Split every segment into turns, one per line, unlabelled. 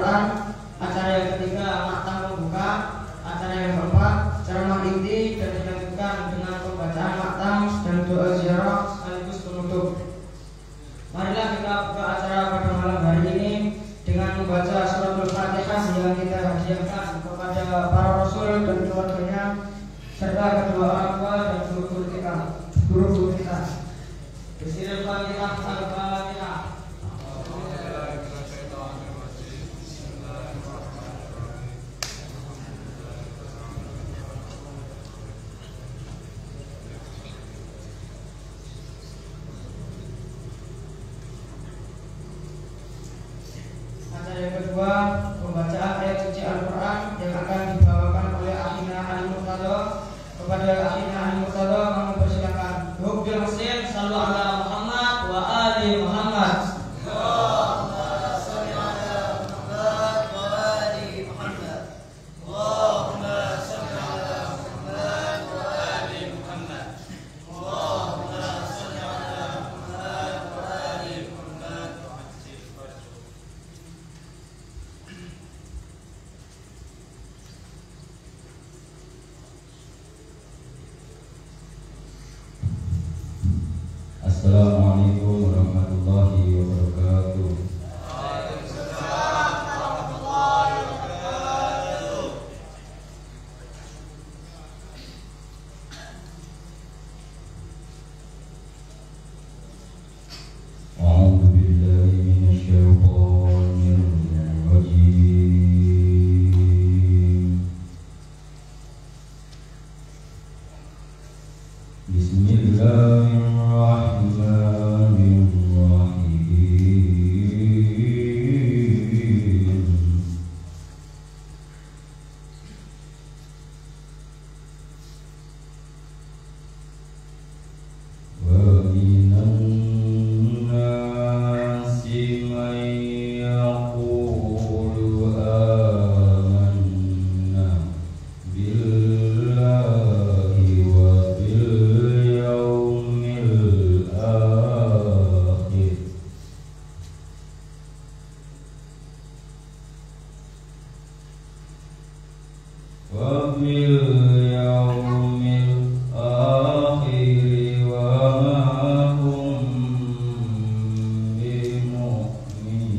Al-Quran. Acara yang ketiga maktam pembuka. Acara yang keempat ceramah inti dan dilanjutkan dengan pembacaan maktam dan doa ziarah sekaligus penutup. Marilah kita buka acara pada malam hari ini dengan membaca suratul Fatihah yang kita hadiahkan kepada para rasul dan keluarganya serta kedua orang tua dan guru-guru kita. Bismillahirrahmanirrahim. Al-Fatihah. Acara yang kedua pembacaan ayat suci Al-Quran yang akan dibawakan oleh Akhina Al-Murtada. Kepada Akhina Al-Murtada kami persilakan. Hubbil Husain sallu ala Muhammad wa ali Muhammad. Allahumma shalli ala Muhammad wa ali Muhammad. Allahumma shalli ala Muhammad wa ali Muhammad. Allahumma shalli ala Muhammad wa ali Muhammad.
Assalamualaikum warahmatullahi wabarakatuh.
Waalaikumsalam warahmatullahi wabarakatuh.
A'udzu billahi minasy syaithanir rajim. Bismillahirrahmanirrahim. Wa minan nasi man yaqulu amanna billahi wa bil yaumil akhir wa bil yaumil akhir wa ma hum bimu'minin.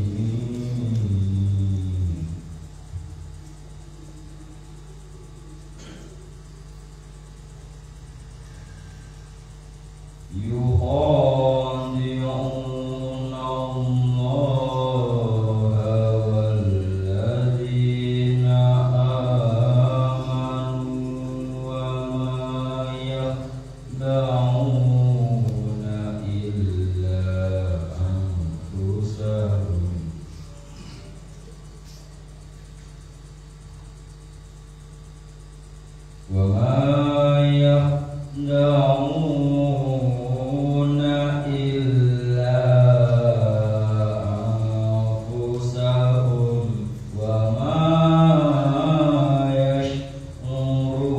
Yukhadi'una Allaha walladzina amanu wa ma yakhda'una illa anfusahum wa ma yakhda'una illa anfusahum wa ma yash'urun.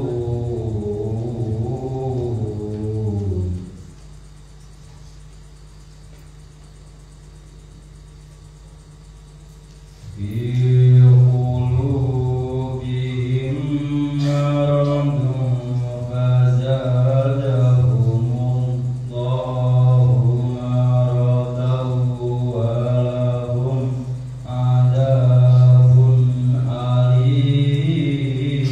Fi qulubihim maradun fazadahumullahu maradan wa lahum adabun alim.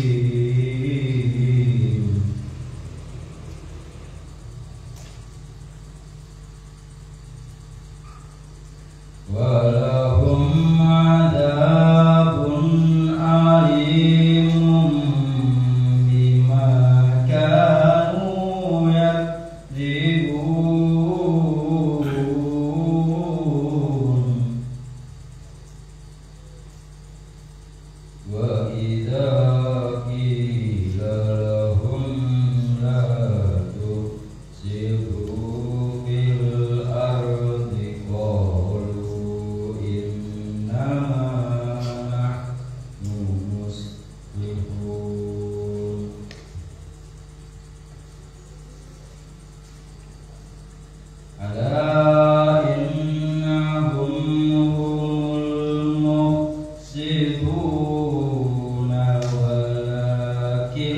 Walahum adabun alimun bima kanu yakdzibun. Wa idza qila lahum la tufsidu fil ardi qalu innama nahnu muslihun. Ala innahum humul yuhsibuna walakin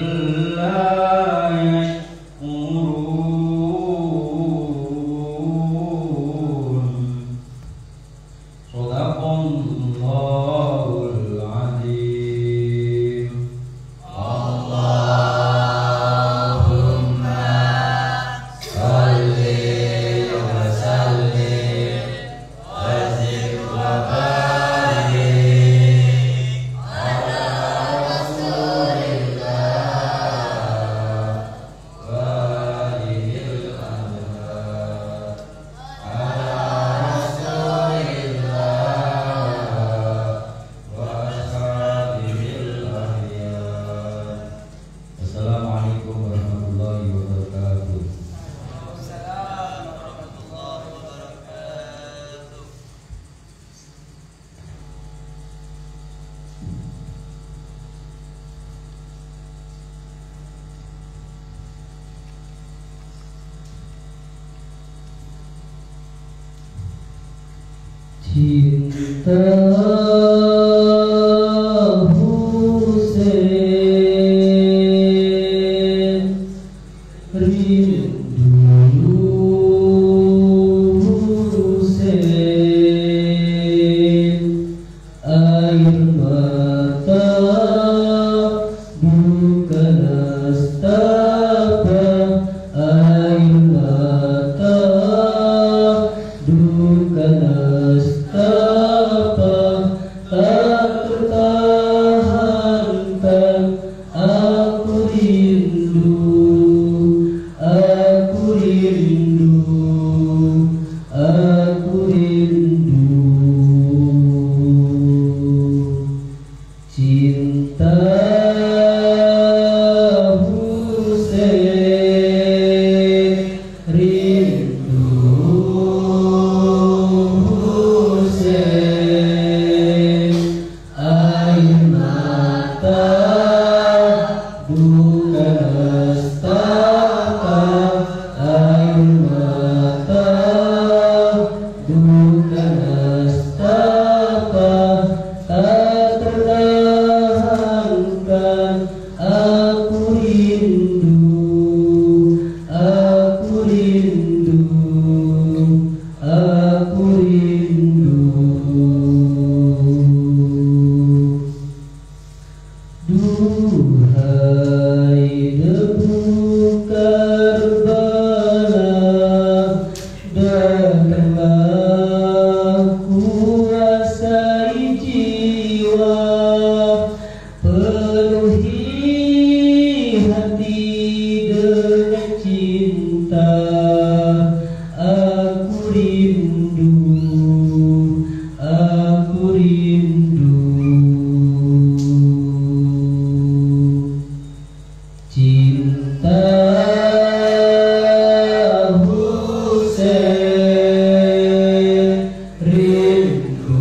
la yash'urun. Shadaqallahul adzim. Allahumma shalli wa sallim wa zid wa barik ala rasulillah wa alihil anhar ala rasulillah wa ashabihil ahyar. Assalamualaikum warahmatullahi wabarakatuh. Cinta Husain, rindu Husain, air mata bukan nastapa, air mata bukan nastapa, tak tertahankan. Aku rindu, aku rindu, aku rindu. Cinta Husain, rindu Husain, air mata bukan nastapa, air mata bukan nastapa, tak tertahankan. Aku rindu, aku rindu, aku rindu. Duhai debu Karbala, datanglah kuasai jiwa, penuhi hati dengan cinta. Aku rindu, aku rindu. Cinta Husain, rindu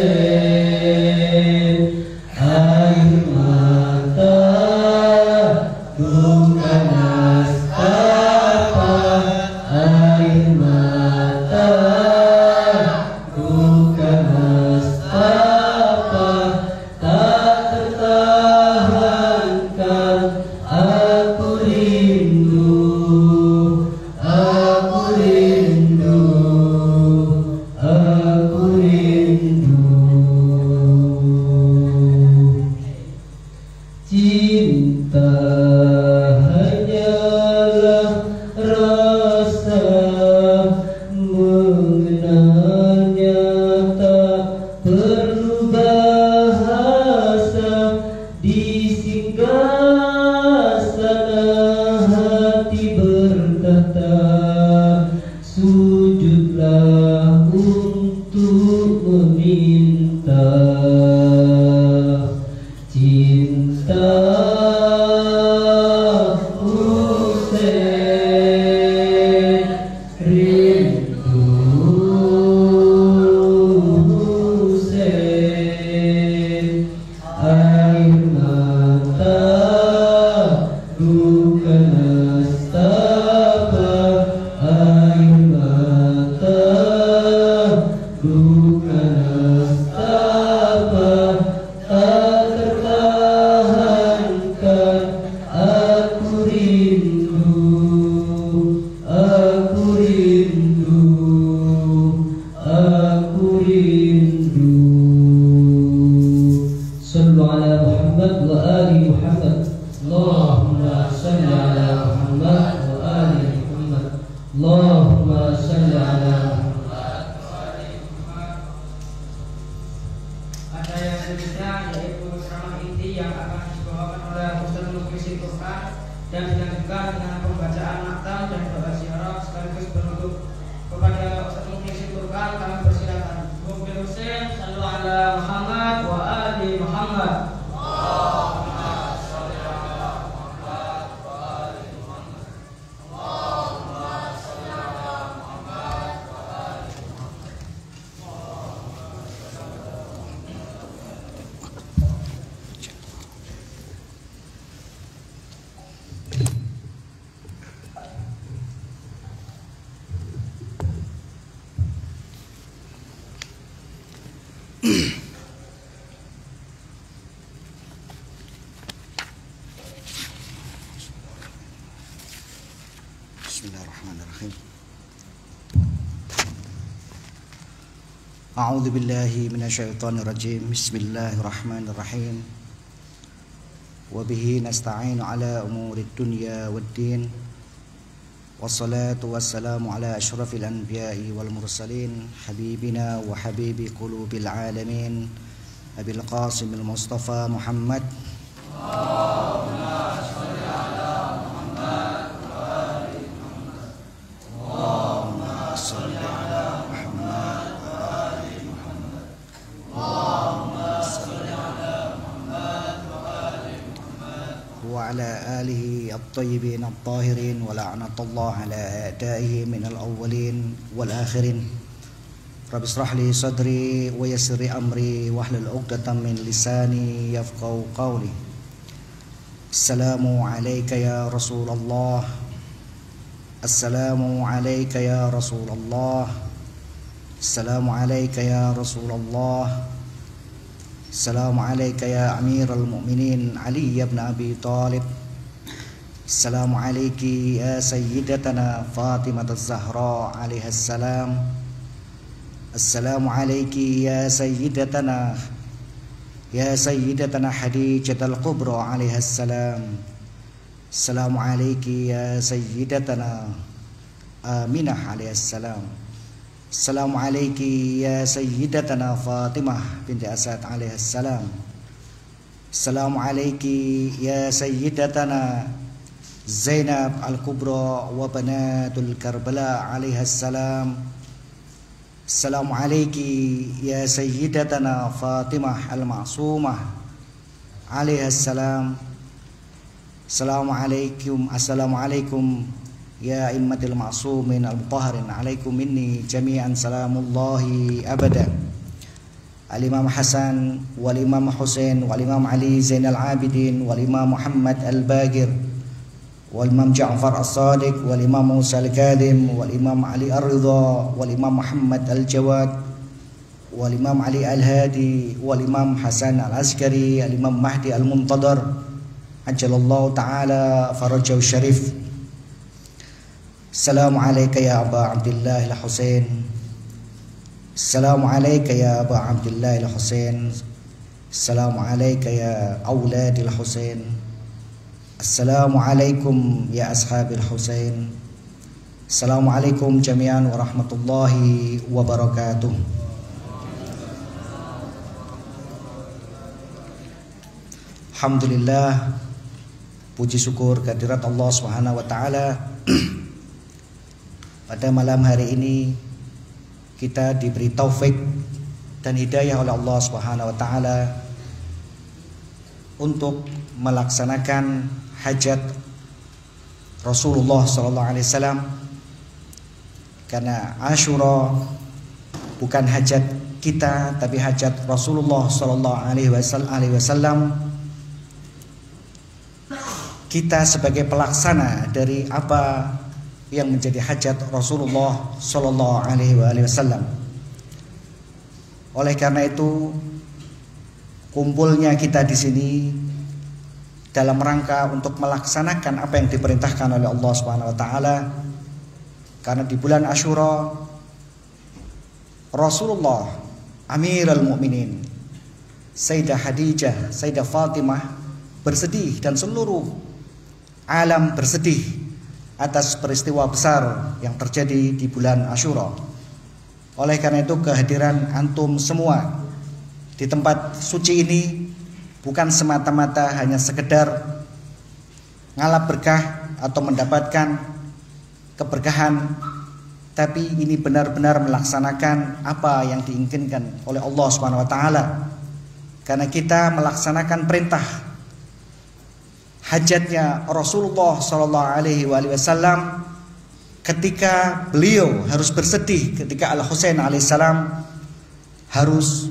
Husain, air mata bukan nastapa, air mata bukan nastapa, tak tertahankan. Aku rindu, aku rindu, aku rindu. Cinta hanyalah rasa, mengenalnya tak perlu bahasa. Di singgasana hati berkata, sujudlah untuk meminta. Cinta Husain, rindu Husain, air mata bukan nastapa, air mata bukan bukan sabar tak tertahankan. Aku rindu, aku rindu, aku rindu. Sallu ala Muhammad wa ali Muhammad. Allahumma salli ala Muhammad wa ali Muhammad. Allahumma salli ala Muhammad wa ali Muhammad.
Ada yang selanjutnya yaitu ceramah inti yang akan dibawakan oleh Ustaz Mufisi Quran dan dilanjutkan dengan pembacaan maktam dan doa ziarah sekaligus penutup. Kepada Ustaz Mufisi Quran kami persilakan. Mubil Husain sallu ala Muhammad wa ali Muhammad.
Bismillahirrahmanirrahim. A'udzu billahi minasyaitonir rajim. Bismillahirrahmanirrahim. Wa bihi nasta'inu ala umurid dunya waddin. Wassalatu wassalamu ala asyrafil anbiya'i wal mursalin habibina wa habibi qulubil alamin Abil Qasim al-Mustafa Muhammad. وعلى آله الطيبين الطاهرين ولعنة الله على أعدائه من الأولين والآخرين. رب اشرح لي صدري ويسر لي أمري واحلل عقدة من لساني يفقهوا قولي. السلام عليك يا رسول الله. السلام عليك يا رسول الله. السلام عليك يا رسول الله. السلام عليك يا أمير المؤمنين علي بن أبي طالب. السلام عليك يا سيدتنا فاطمة الزهراء عليها السلام. السلام عليك يا سيدتنا خديجة الكبرى عليها السلام. السلام عليك يا سيدتنا آمنة عليها السلام. السلام عليك يا سيدتنا فاطمة بنت أسد عليها السلام. السلام عليك يا سيدتنا زينب الكبرى وبنات الكربلاء عليها السلام. السلام عليك يا سيدتنا فاطمة المعصومة عليها السلام. السلام عليكم يا أئمة المعصومين المطهرين عليكم مني جميعا سلام الله أبدا. الإمام حسن والإمام حسين والإمام علي زين العابدين والإمام محمد الباقر والإمام جعفر الصادق والإمام موسى الكاظم والإمام علي الرضا والإمام محمد الجواد والإمام علي الهادي والإمام حسن العسكري الإمام مهدي المنتظر عجل الله تعالى فرجه الشريف. السلام عليك يا أبا عبد الله الحسين. السلام عليك يا أبا عبد الله الحسين. السلام عليك يا أولاد الحسين. السلام عليكم يا أصحاب الحسين. السلام عليكم جميعا ورحمة الله وبركاته. Alhamdulillah, puji syukur kehadirat Allah Subhanahu wa taala. Pada malam hari ini kita diberi taufik dan hidayah oleh Allah Subhanahu wa taala untuk melaksanakan hajat Rasulullah sallallahu alaihi wasallam. Karena Asyura bukan hajat kita tapi hajat Rasulullah sallallahu alaihi wasallam. Kita sebagai pelaksana dari apa yang menjadi hajat Rasulullah sallallahu alaihi wasallam. Oleh karena itu, kumpulnya kita di sini dalam rangka untuk melaksanakan apa yang diperintahkan oleh Allah Subhanahu wa taala. Karena di bulan Asyura Rasulullah Amirul Mukminin Sayyidah Khadijah, Sayyidah Fatimah bersedih dan seluruh alam bersedih atas peristiwa besar yang terjadi di bulan Asyura. Oleh karena itu, kehadiran antum semua di tempat suci ini bukan semata-mata hanya sekedar ngalap berkah atau mendapatkan keberkahan, tapi ini benar-benar melaksanakan apa yang diinginkan oleh Allah Subhanahu wa taala. Karena kita melaksanakan perintah hajatnya Rasulullah sallallahu alaihi wasallam ketika beliau harus bersedih ketika Al-Husain alaihissalam harus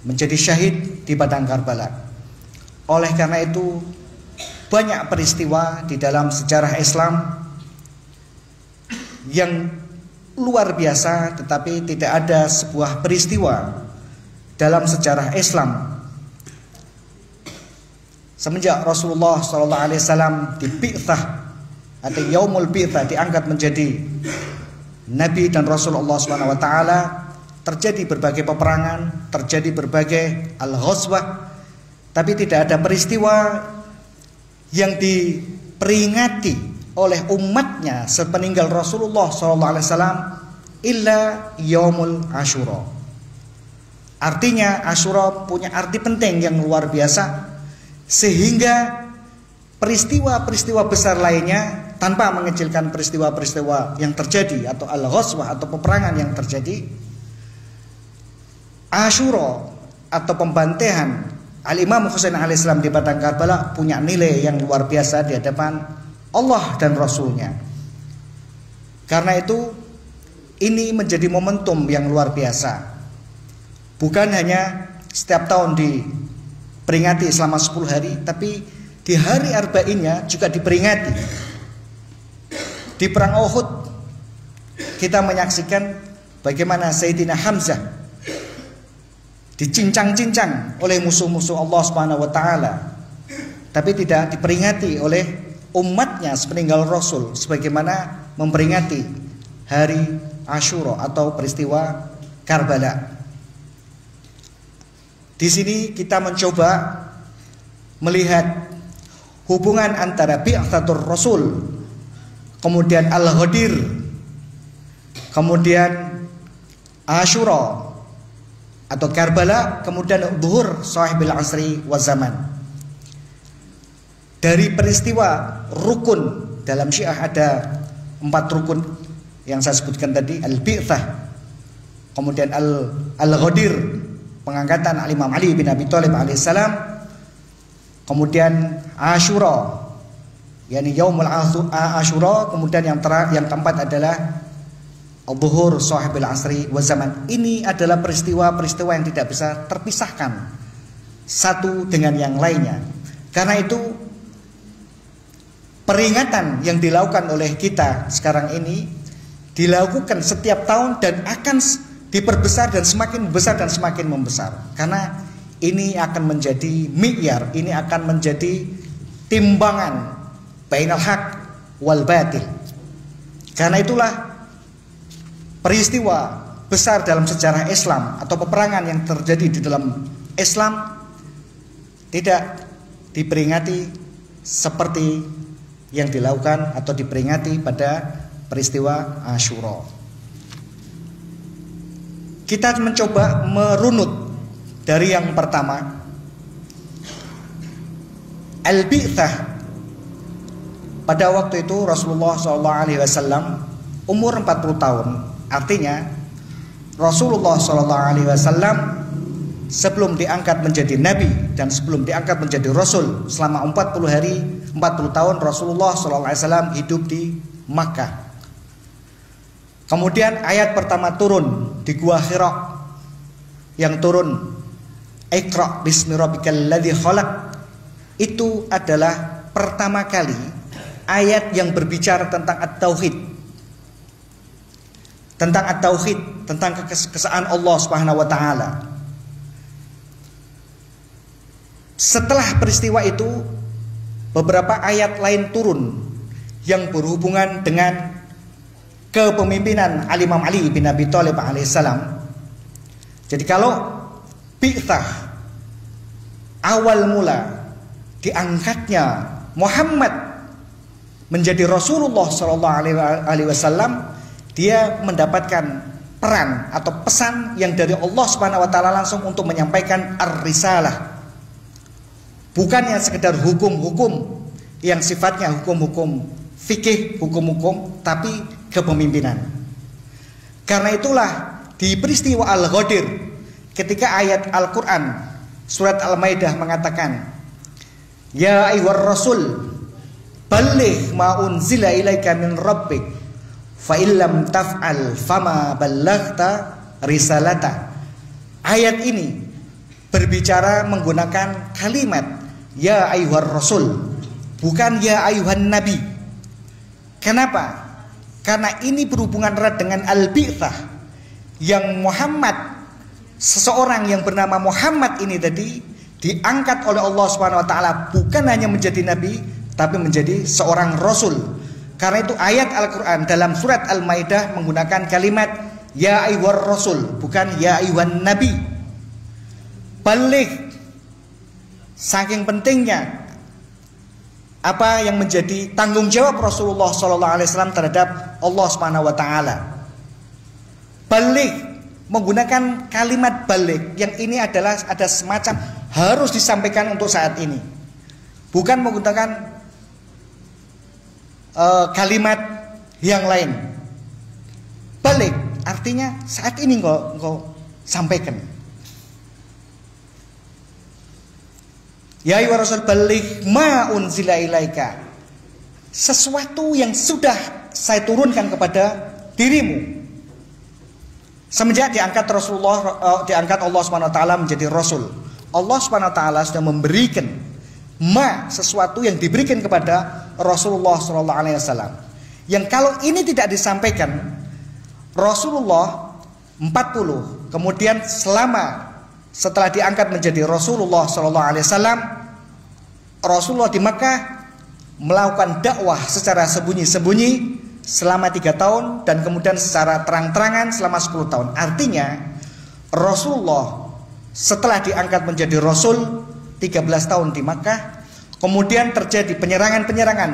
menjadi syahid di padang Karbala. Oleh karena itu, banyak peristiwa di dalam sejarah Islam yang luar biasa, tetapi tidak ada sebuah peristiwa dalam sejarah Islam semenjak Rasulullah SAW dibi'tsah atau Yaumul Bi'tsah, diangkat menjadi Nabi dan Rasulullah SWT, terjadi berbagai peperangan, terjadi berbagai al-ghazwah, tapi tidak ada peristiwa yang diperingati oleh umatnya sepeninggal Rasulullah SAW illa Yaumul Asyura. Artinya Asyura punya arti penting yang luar biasa, sehingga peristiwa-peristiwa besar lainnya, tanpa mengecilkan peristiwa-peristiwa yang terjadi atau al-ghazwah atau peperangan yang terjadi, Asyura atau pembantaian Al-Imam Husain alaihissalam di padang Karbala punya nilai yang luar biasa di hadapan Allah dan Rasulnya. Karena itu, ini menjadi momentum yang luar biasa. Bukan hanya setiap tahun diperingati selama 10 hari, tapi di hari arba'innya juga diperingati. Di perang Uhud kita menyaksikan bagaimana Sayyidina Hamzah dicincang-cincang oleh musuh-musuh Allah Subhanahu wa taala, tapi tidak diperingati oleh umatnya sepeninggal Rasul sebagaimana memperingati hari Asyura atau peristiwa Karbala. Di sini kita mencoba melihat hubungan antara bi'tsatur Rasul, kemudian Al-Ghadir, kemudian Asyura atau Karbala, kemudian Zuhur Sahibil Asri wa Zaman. Dari peristiwa rukun, dalam Syiah ada 4 rukun yang saya sebutkan tadi, Al-Bi'tsah, kemudian Al-Ghadir, pengangkatan Imam Ali bin Abi Thalib alaihissalam, kemudian Asyura, yakni Yaumul Asyura, kemudian yang keempat adalah Zuhur Sahibil Asri wa Zaman. Ini adalah peristiwa-peristiwa yang tidak bisa terpisahkan satu dengan yang lainnya. Karena itu, peringatan yang dilakukan oleh kita sekarang ini dilakukan setiap tahun dan akan diperbesar dan semakin besar dan semakin membesar. Karena ini akan menjadi mi'yar, ini akan menjadi timbangan bainal haq wal batil. Karena itulah peristiwa besar dalam sejarah Islam atau peperangan yang terjadi di dalam Islam tidak diperingati seperti yang dilakukan atau diperingati pada peristiwa Asyura. Kita mencoba merunut dari yang pertama, Al-Bi'tsah. Pada waktu itu Rasulullah SAW umur 40 tahun. Artinya Rasulullah SAW sebelum diangkat menjadi Nabi dan sebelum diangkat menjadi Rasul, selama 40 tahun Rasulullah SAW hidup di Makkah. Kemudian ayat pertama turun di Gua Hira, yang turun Iqra bismi rabbikal ladzi khalaq, itu adalah pertama kali ayat yang berbicara tentang at-tauhid, tentang at-tauhid, tentang keesaan Allah Subhanahu wa taala. Setelah peristiwa itu, beberapa ayat lain turun yang berhubungan dengan kepemimpinan Imam Ali bin Abi Thalib alaihissalam. Jadi kalau bi'tsah awal mula diangkatnya Muhammad menjadi Rasulullah Shallallahu Alaihi Wasallam, dia mendapatkan peran atau pesan yang dari Allah Subhanahu Wa Taala langsung untuk menyampaikan ar-risalah, bukan yang sekedar hukum-hukum yang sifatnya hukum-hukum fikih, hukum-hukum, tapi kepemimpinan. Karena itulah di peristiwa Al-Ghadir, ketika ayat Al-Quran surat Al-Maidah mengatakan, Ya ayyuhar rasul balligh ma unzila ilaika min rabbik fa illam taf'al fama ballaghta risalata. Ayat ini berbicara menggunakan kalimat ya ayyuhar rasul, bukan ya ayyuhan nabi. Kenapa? Karena ini berhubungan erat dengan al-bi'tsah, yang Muhammad, seseorang yang bernama Muhammad ini tadi diangkat oleh Allah Subhanahu wa taala bukan hanya menjadi nabi, tapi menjadi seorang rasul. Karena itu ayat Al-Quran dalam surat Al-Maidah menggunakan kalimat ya ayyuhar rasul, bukan ya ayyuhan nabi. Balik, saking pentingnya apa yang menjadi tanggung jawab Rasulullah SAW terhadap Allah Subhanahu wa taala. Balik, menggunakan kalimat balik yang ini adalah ada semacam harus disampaikan untuk saat ini, bukan menggunakan kalimat yang lain. Balik artinya saat ini engkau sampaikan. Ya ayyuhar rasul balligh ma unzila ilaika, sesuatu yang sudah saya turunkan kepada dirimu. Semenjak diangkat diangkat Allah Subhanahu wa taala menjadi rasul, Allah Subhanahu wa taala sudah memberikan sesuatu yang diberikan kepada Rasulullah Sallallahu Alaihi Wasallam. Yang kalau ini tidak disampaikan, Rasulullah 40, kemudian setelah diangkat menjadi Rasulullah Sallallahu Alaihi Wasallam, Rasulullah di Makkah melakukan dakwah secara sembunyi-sembunyi selama 3 tahun dan kemudian secara terang-terangan selama 10 tahun. Artinya Rasulullah setelah diangkat menjadi Rasul 13 tahun di Makkah, kemudian terjadi penyerangan-penyerangan,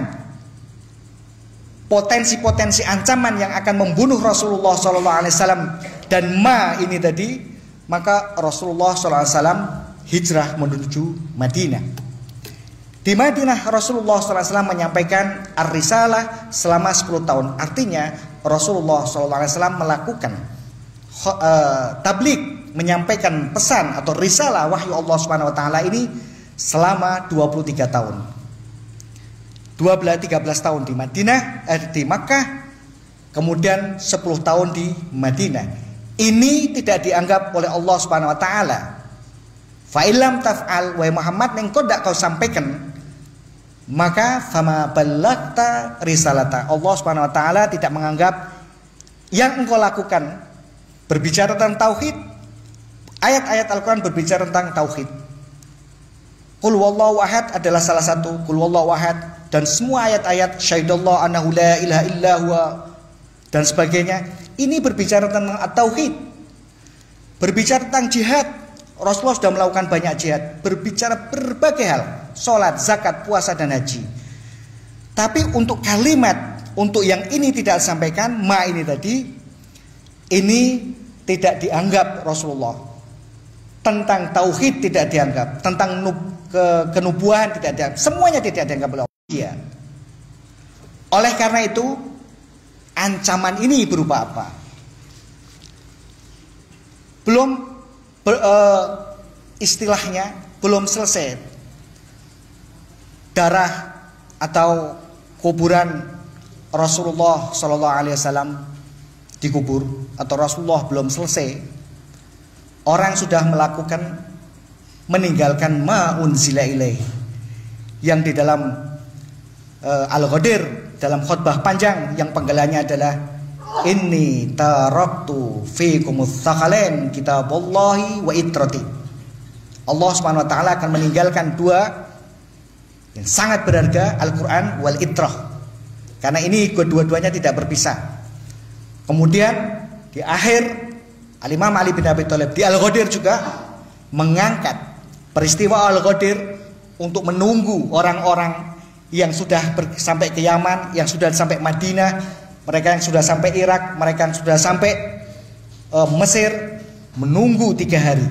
potensi-potensi ancaman yang akan membunuh Rasulullah SAW dan ini tadi, maka Rasulullah SAW hijrah menuju Madinah. Di Madinah Rasulullah SAW menyampaikan ar-risalah selama 10 tahun. Artinya Rasulullah SAW melakukan tabligh, menyampaikan pesan atau risalah wahyu Allah Subhanahu wa taala ini selama 23 tahun. 13 tahun di Madinah, di Makkah, kemudian 10 tahun di Madinah. Ini tidak dianggap oleh Allah Subhanahu wa taala. Fa illam taf'al, wa Muhammad, engkau tidak kau sampaikan, maka fama ballaghta risalata. Allah Subhanahu wa taala tidak menganggap yang engkau lakukan berbicara tentang tauhid. Ayat-ayat Al-Quran berbicara tentang tauhid. Qul wallahu ahad adalah salah satu, Qul wallahu ahad, dan semua ayat-ayat syahidallahu annahu la ilaha illa huwa dan sebagainya. Ini berbicara tentang tauhid. Berbicara tentang jihad. Rasulullah sudah melakukan banyak jihad, berbicara berbagai hal, sholat, zakat, puasa, dan haji. Tapi untuk kalimat, untuk yang ini tidak disampaikan, ini tadi, ini tidak dianggap Rasulullah. Tentang tauhid tidak dianggap, tentang kenubuahan tidak dianggap, semuanya tidak dianggap oleh Allah. Oleh karena itu, ancaman ini berupa apa? Istilahnya belum selesai darah atau kuburan Rasulullah SAW dikubur, atau Rasulullah belum selesai. Orang sudah meninggalkan ma unzila ilaih, yang di dalam Al-Ghadir, dalam khutbah panjang yang penggalannya adalah inni taraktu fikumuz tsaqalain kitaballahi wa itrati. Allah Subhanahu wa taala akan meninggalkan dua yang sangat berharga, Al-Qur'an wal itrah. Karena ini kedua-duanya tidak berpisah. Kemudian di akhir Al-Imam Ali bin Abi Thalib di Al-Ghadir juga mengangkat peristiwa Al-Ghadir untuk menunggu orang-orang yang sudah sampai ke Yaman, yang sudah sampai Madinah, mereka yang sudah sampai Irak, mereka yang sudah sampai Mesir, menunggu 3 hari.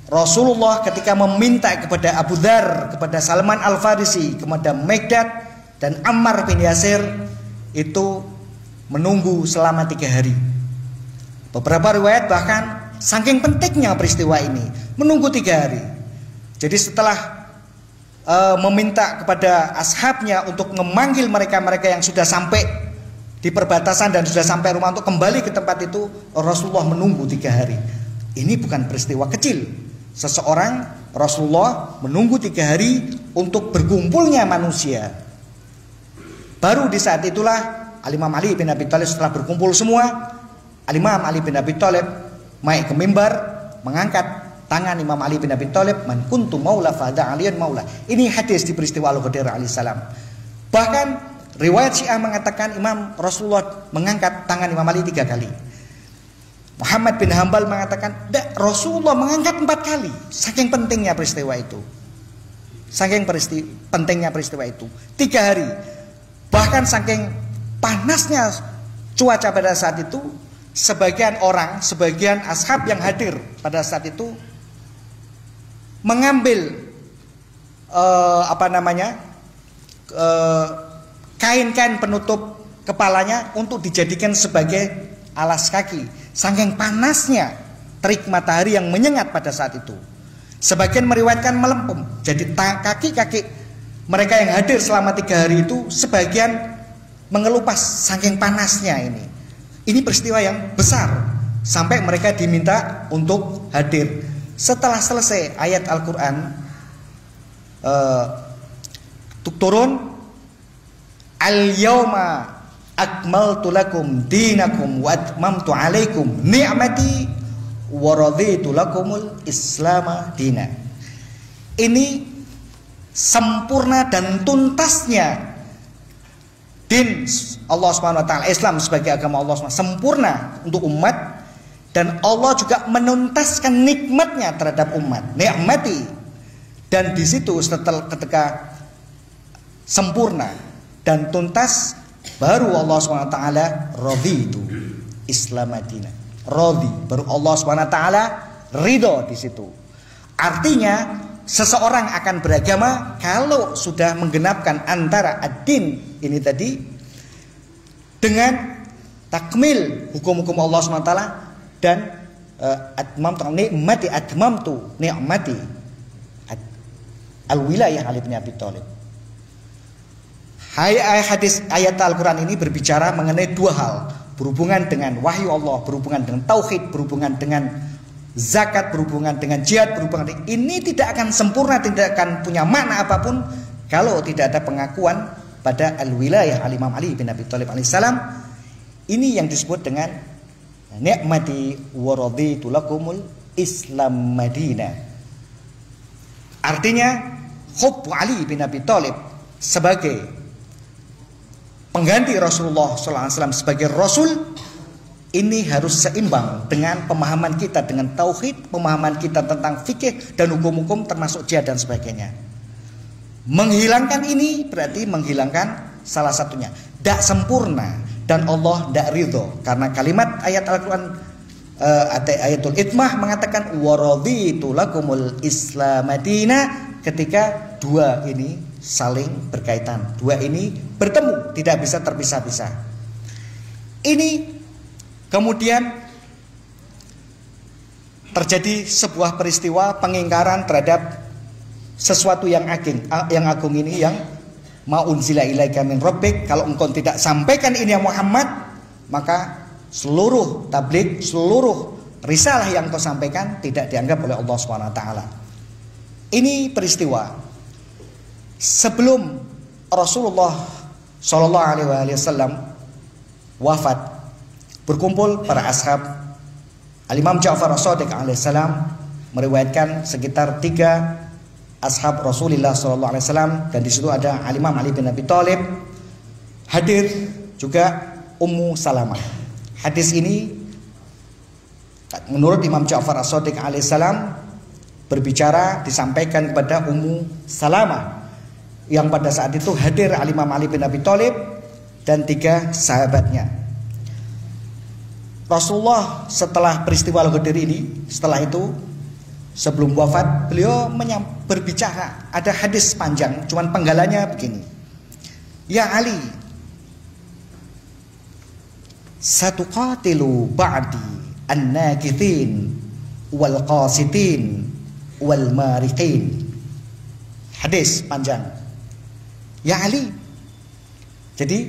Rasulullah ketika meminta kepada Abu Dzar, kepada Salman Al-Farisi, kepada Mikdad dan Ammar bin Yasir itu menunggu selama 3 hari. Beberapa riwayat bahkan saking pentingnya peristiwa ini menunggu 3 hari. Jadi setelah meminta kepada ashabnya untuk memanggil mereka-mereka yang sudah sampai di perbatasan dan sudah sampai rumah untuk kembali ke tempat itu, Rasulullah menunggu 3 hari. Ini bukan peristiwa kecil. Seseorang, Rasulullah menunggu 3 hari untuk berkumpulnya manusia. Baru di saat itulah Al-Imam Ali bin Abi Thalib setelah berkumpul semua, Al-Imam Ali bin Abi Thalib naik ke mimbar, mengangkat tangan Imam Ali bin Abi Thalib, man kuntu maula fada aliyan maula. Ini hadis di peristiwa Al-Ghadir alaihissalam. Bahkan riwayat Syiah mengatakan Imam Rasulullah mengangkat tangan Imam Ali 3 kali. Muhammad bin Hambal mengatakan Rasulullah mengangkat 4 kali. Saking pentingnya peristiwa itu. Saking pentingnya peristiwa itu. 3 hari. Bahkan saking panasnya cuaca pada saat itu, sebagian orang, sebagian ashab yang hadir pada saat itu mengambil kain-kain penutup kepalanya untuk dijadikan sebagai alas kaki. Saking panasnya terik matahari yang menyengat pada saat itu. Sebagian meriwayatkan melempem. Jadi kaki-kaki mereka yang hadir selama 3 hari itu sebagian mengelupas saking panasnya ini. Ini peristiwa yang besar sampai mereka diminta untuk hadir. Setelah selesai ayat Al-Quran turun, al-yawma akmaltu lakum dinakum wa atmamtu alaikum ni'mati wa raditu lakumul islama dina. Ini sempurna dan tuntasnya din Allah Subhanahu wa taala, Islam sebagai agama Allah SWT, sempurna untuk umat, dan Allah juga menuntaskan nikmatnya terhadap umat, ni'mati. Dan di situ setelah ketika sempurna dan tuntas, baru Allah SWT raditu Islam Madinah. Radi, baru Allah SWT ridho di situ. Artinya seseorang akan beragama kalau sudah menggenapkan antara ad-din ini tadi dengan takmil hukum-hukum Allah SWT dan atmamtu ni'mati al-wilayah Ali bin Abi Thalib. Ayat Al-Quran ini berbicara mengenai 2 hal, berhubungan dengan wahyu Allah, berhubungan dengan tauhid, berhubungan dengan zakat, berhubungan dengan jihad, berhubungan dengan ini tidak akan sempurna, tidak akan punya makna apapun kalau tidak ada pengakuan pada al-wilayah al-Imam Ali bin Abi Thalib alaihissalam. Ini yang disebut dengan ni'mati wa raditu lakumul Islam Madinah. Artinya hubbu Ali bin Abi Thalib sebagai pengganti Rasulullah SAW sebagai Rasul ini harus seimbang dengan pemahaman kita dengan tauhid, pemahaman kita tentang fikih dan hukum-hukum termasuk jihad dan sebagainya. Menghilangkan ini berarti menghilangkan salah satunya. Tidak sempurna dan Allah tidak ridho, karena kalimat ayat Al-Quran ayatul itmah mengatakan waraditu lakumul islamadina, ketika 2 ini saling berkaitan, 2 ini bertemu, tidak bisa terpisah-pisah. Ini kemudian terjadi sebuah peristiwa pengingkaran terhadap sesuatu yang agung ini, yang ma'unzila ilaika min rabbik, kalau engkau tidak sampaikan ini ya Muhammad, maka seluruh tabligh, seluruh risalah yang kau sampaikan tidak dianggap oleh Allah Subhanahu wa taala. Ini peristiwa sebelum Rasulullah Shallallahu alaihi wasallam wafat, berkumpul para ashab. Al-Imam Ja'far As-Shadiq alaihissalam meriwayatkan sekitar 3 ashab Rasulullah SAW, dan di situ ada Al-Imam Ali bin Abi Thalib, hadir juga Ummu Salamah. Hadis ini menurut Imam Ja'far As-Shadiq alaihissalam berbicara disampaikan kepada Ummu Salamah yang pada saat itu hadir Al-Imam Ali bin Abi Thalib dan 3 sahabatnya. Rasulullah setelah peristiwa Al-Ghadir ini, setelah itu sebelum wafat, beliau berbicara, ada hadis panjang, cuman penggalanya begini. Ya Ali, satuqatilu ba'di an-nakithin wal qasitin wal mariqin. Hadis panjang. Ya Ali. Jadi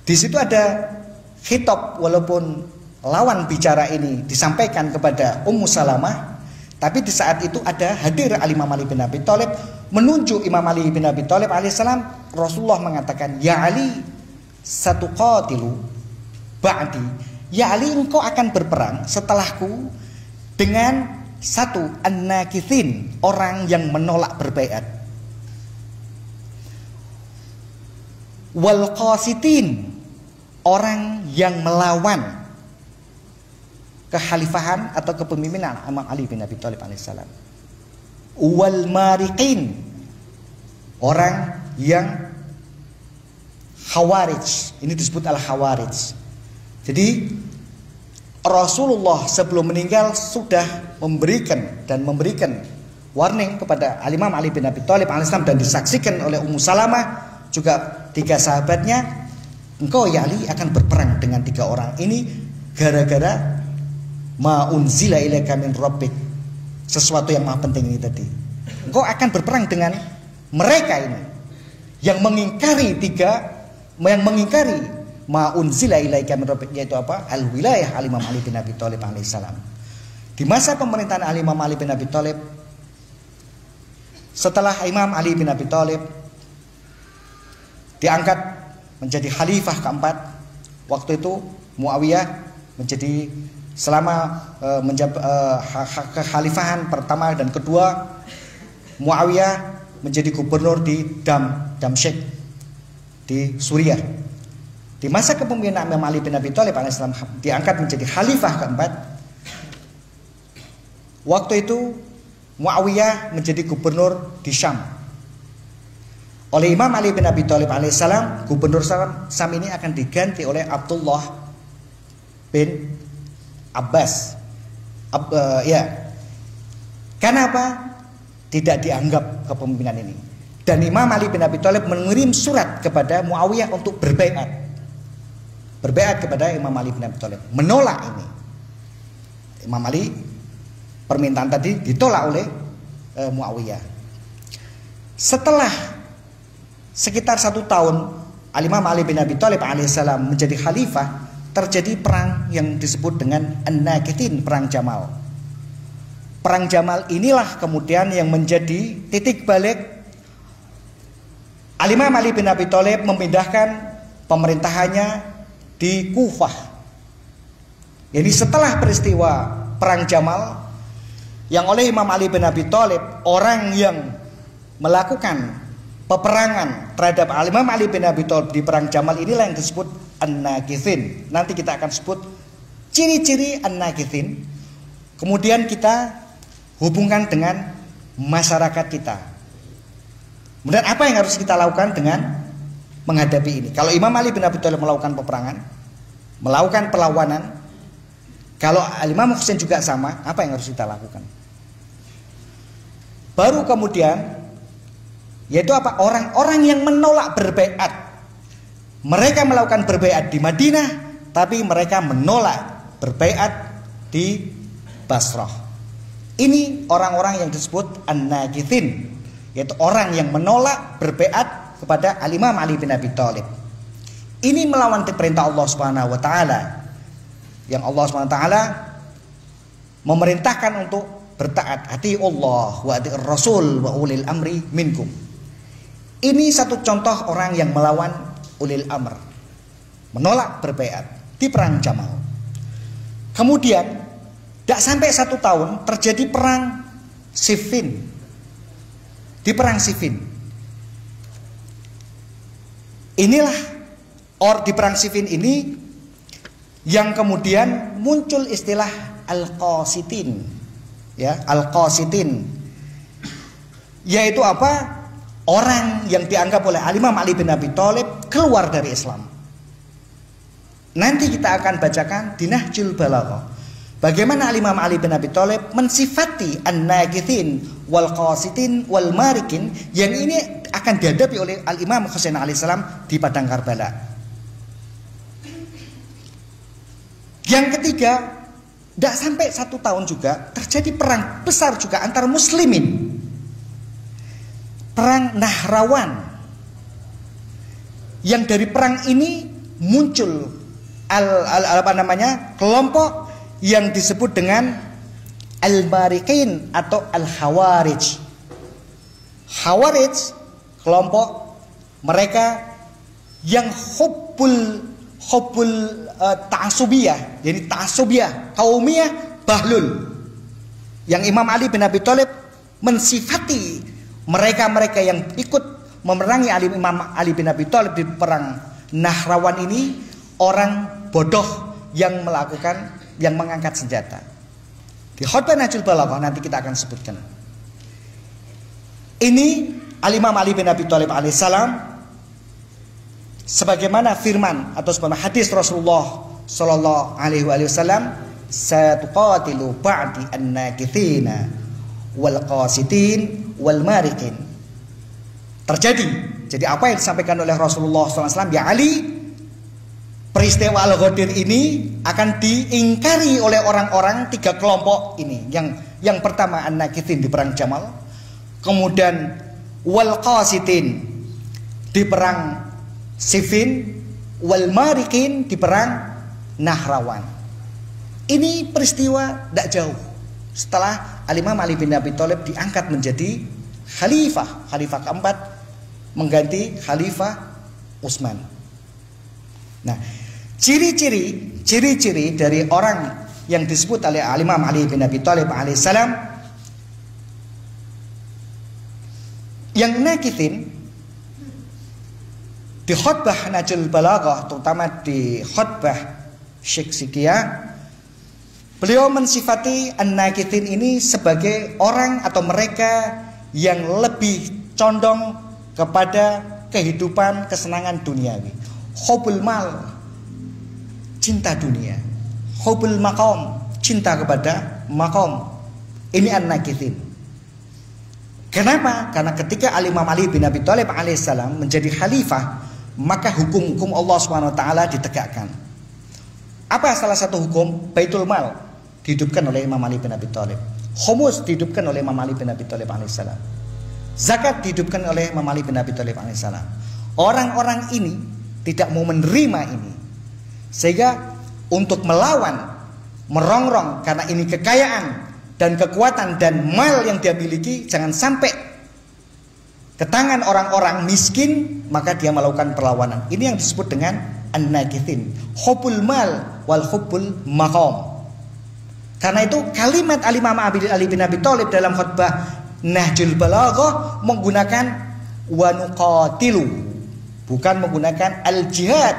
di situ ada khitab, walaupun lawan bicara ini disampaikan kepada Ummu Salamah, tapi di saat itu ada hadir Al-Imam Ali bin Abi Thalib, menunjuk Imam Ali bin Abi Thalib alaihissalam. Rasulullah mengatakan, ya Ali, satuqatilu ba'di, ya Ali, engkau akan berperang setelahku dengan 1 an-nakithin, orang yang menolak berbaiat, wal qasitin, orang yang melawan kekhalifahan atau kepemimpinan Imam Ali bin Abi Thalib alaihissalam, wal mariqin, orang yang khawarij. Ini disebut al-khawarij. Jadi Rasulullah sebelum meninggal sudah memberikan warning kepada Al-Imam Ali bin Abi Thalib alaihissalam, dan disaksikan oleh Ummu Salamah juga 3 sahabatnya, engkau ya Ali akan berperang dengan 3 orang ini gara-gara ma unzila ilaika min rabbik, sesuatu yang maha penting ini tadi. Engkau akan berperang dengan mereka ini yang mengingkari ma unzila ilaika min rabbik, yaitu apa? Al-wilayah Al-Imam Ali bin Abi Thalib alaihissalam. Di masa pemerintahan Al-Imam Ali bin Abi Thalib, setelah Imam Ali bin Abi Thalib diangkat menjadi khalifah keempat, waktu itu Muawiyah menjadi selama kekhalifahan pertama dan kedua, Muawiyah menjadi gubernur di Damsyik di Suriah. Di masa kepemimpinan Imam Ali bin Abi Thalib alaihissalam diangkat menjadi khalifah keempat, waktu itu Muawiyah menjadi gubernur di Syam. Oleh Imam Ali bin Abi Thalib alaihissalam, gubernur Syam ini akan diganti oleh Abdullah bin Abbas. Kenapa tidak dianggap kepemimpinan ini? Dan Imam Ali bin Abi Thalib mengirim surat kepada Muawiyah untuk berbaiat kepada Imam Ali bin Abi Thalib, menolak ini. Imam Ali, permintaan tadi ditolak oleh Muawiyah. Setelah sekitar 1 tahun Al-Imam Ali bin Abi Thalib alaihissalam menjadi khalifah, terjadi perang yang disebut dengan An-Nakithin, perang Jamal. Perang Jamal inilah kemudian yang menjadi titik balik Al-Imam Ali bin Abi Thalib memindahkan pemerintahannya di Kufah. Jadi setelah peristiwa perang Jamal, yang oleh Imam Ali bin Abi Thalib, orang yang melakukan peperangan terhadap Al-Imam Ali bin Abi Thalib di perang Jamal inilah yang disebut An-Nakithin. Nanti kita akan sebut ciri-ciri An-Nakithin. Kemudian kita hubungkan dengan masyarakat kita. Kemudian apa yang harus kita lakukan dengan menghadapi ini? Kalau Imam Ali bin Abi Thalib melakukan peperangan, melakukan perlawanan, kalau Al-Imam Husain juga sama, apa yang harus kita lakukan? Baru kemudian, yaitu apa? Orang-orang yang menolak berbaiat. Mereka melakukan berbaiat di Madinah, tapi mereka menolak berbaiat di Basrah. Ini orang-orang yang disebut An-Nakithin, yaitu orang yang menolak berbaiat kepada Al-Imam Ali bin Abi Thalib. Ini melawan perintah Allah Subhanahu wa taala, yang Allah Subhanahu wa taala memerintahkan untuk bertaat, ati Allah wa ati Rasul wa ulil amri minkum. Ini satu contoh orang yang melawan ulil amr. menolak berbaiat di perang Jamal. Kemudian tidak sampai 1 tahun terjadi perang Siffin. Di perang Siffin inilah di perang Siffin ini yang kemudian muncul istilah Al-Qasitin, ya, Al-Qasitin, yaitu apa? Orang yang dianggap oleh Imam Ali bin Abi Thalib keluar dari Islam. Nanti kita akan bacakan di Nahjul Balaghah bagaimana Imam Ali bin Abi Thalib mensifati an-nakithin wal qasitin wal marikin yang ini akan dihadapi oleh Al-Imam Husain alaihissalam di padang Karbala. Yang ketiga, tidak sampai 1 tahun juga terjadi perang besar juga antar muslimin. Perang Nahrawan. Yang dari perang ini muncul kelompok yang disebut dengan Al-Marikin atau Al-Khawarij. Khawarij, kelompok mereka yang hubbul ta'asubiyah, jadi ta'asubiyah, kaumiyah, bahlul. Yang Imam Ali bin Abi Thalib mensifati mereka-mereka yang ikut memerangi Imam Ali bin Abi Thalib di perang Nahrawan ini orang bodoh yang mengangkat senjata. Di khutbah Nahjul Balaghah nanti kita akan sebutkan. Ini Imam Ali bin Abi Thalib alaihissalam sebagaimana firman atau sebagaimana hadis Rasulullah sallallahu alaihi wasallam, "Satuqatilu ba'di an-nakithina wal qasitin wal marikin." Terjadi. Jadi apa yang disampaikan oleh Rasulullah SAW, ya Ali, peristiwa Al-Ghadir ini akan diingkari oleh orang-orang 3 kelompok ini. Yang pertama an-nakithin di perang Jamal, kemudian wal qasitin di perang Siffin, wal marikin di perang Nahrawan. Ini peristiwa tidak jauh setelah Imam Ali bin Abi Thalib diangkat menjadi khalifah keempat mengganti Khalifah Utsman. Nah, ciri-ciri dari orang yang disebut oleh Imam Ali bin Abi Thalib alaihissalam yang nakithin di khutbah Nahjul Balaghah, terutama di khutbah Syekh Sikia, beliau mensifati an-nakithin ini sebagai orang atau mereka yang lebih condong kepada kehidupan kesenangan duniawi. Hubbul mal, cinta dunia. Hubbul maqam, cinta kepada maqam. Ini an-nakithin. Kenapa? Karena ketika Imam Ali bin Abi Thalib alaihissalam menjadi khalifah, maka hukum-hukum Allah SWT ditegakkan. Apa salah satu hukum? Baitul mal dihidupkan oleh Imam Ali bin Abi Thalib. Khumus dihidupkan oleh Imam Ali bin Abi Thalib alaihissalam. Zakat dihidupkan oleh Imam Ali bin Abi Thalib alaihissalam. Orang-orang ini tidak mau menerima ini, sehingga untuk melawan, merongrong karena ini kekayaan dan kekuatan dan mal yang dia miliki jangan sampai ke tangan orang-orang miskin, maka dia melakukan perlawanan. Ini yang disebut dengan an-nakithin, hubbul mal wal hubbul maqam. Karena itu kalimat Imam Ali bin Abi Thalib dalam khutbah Nahjul Balaghah menggunakan wa nuqatilu, bukan menggunakan al-jihad,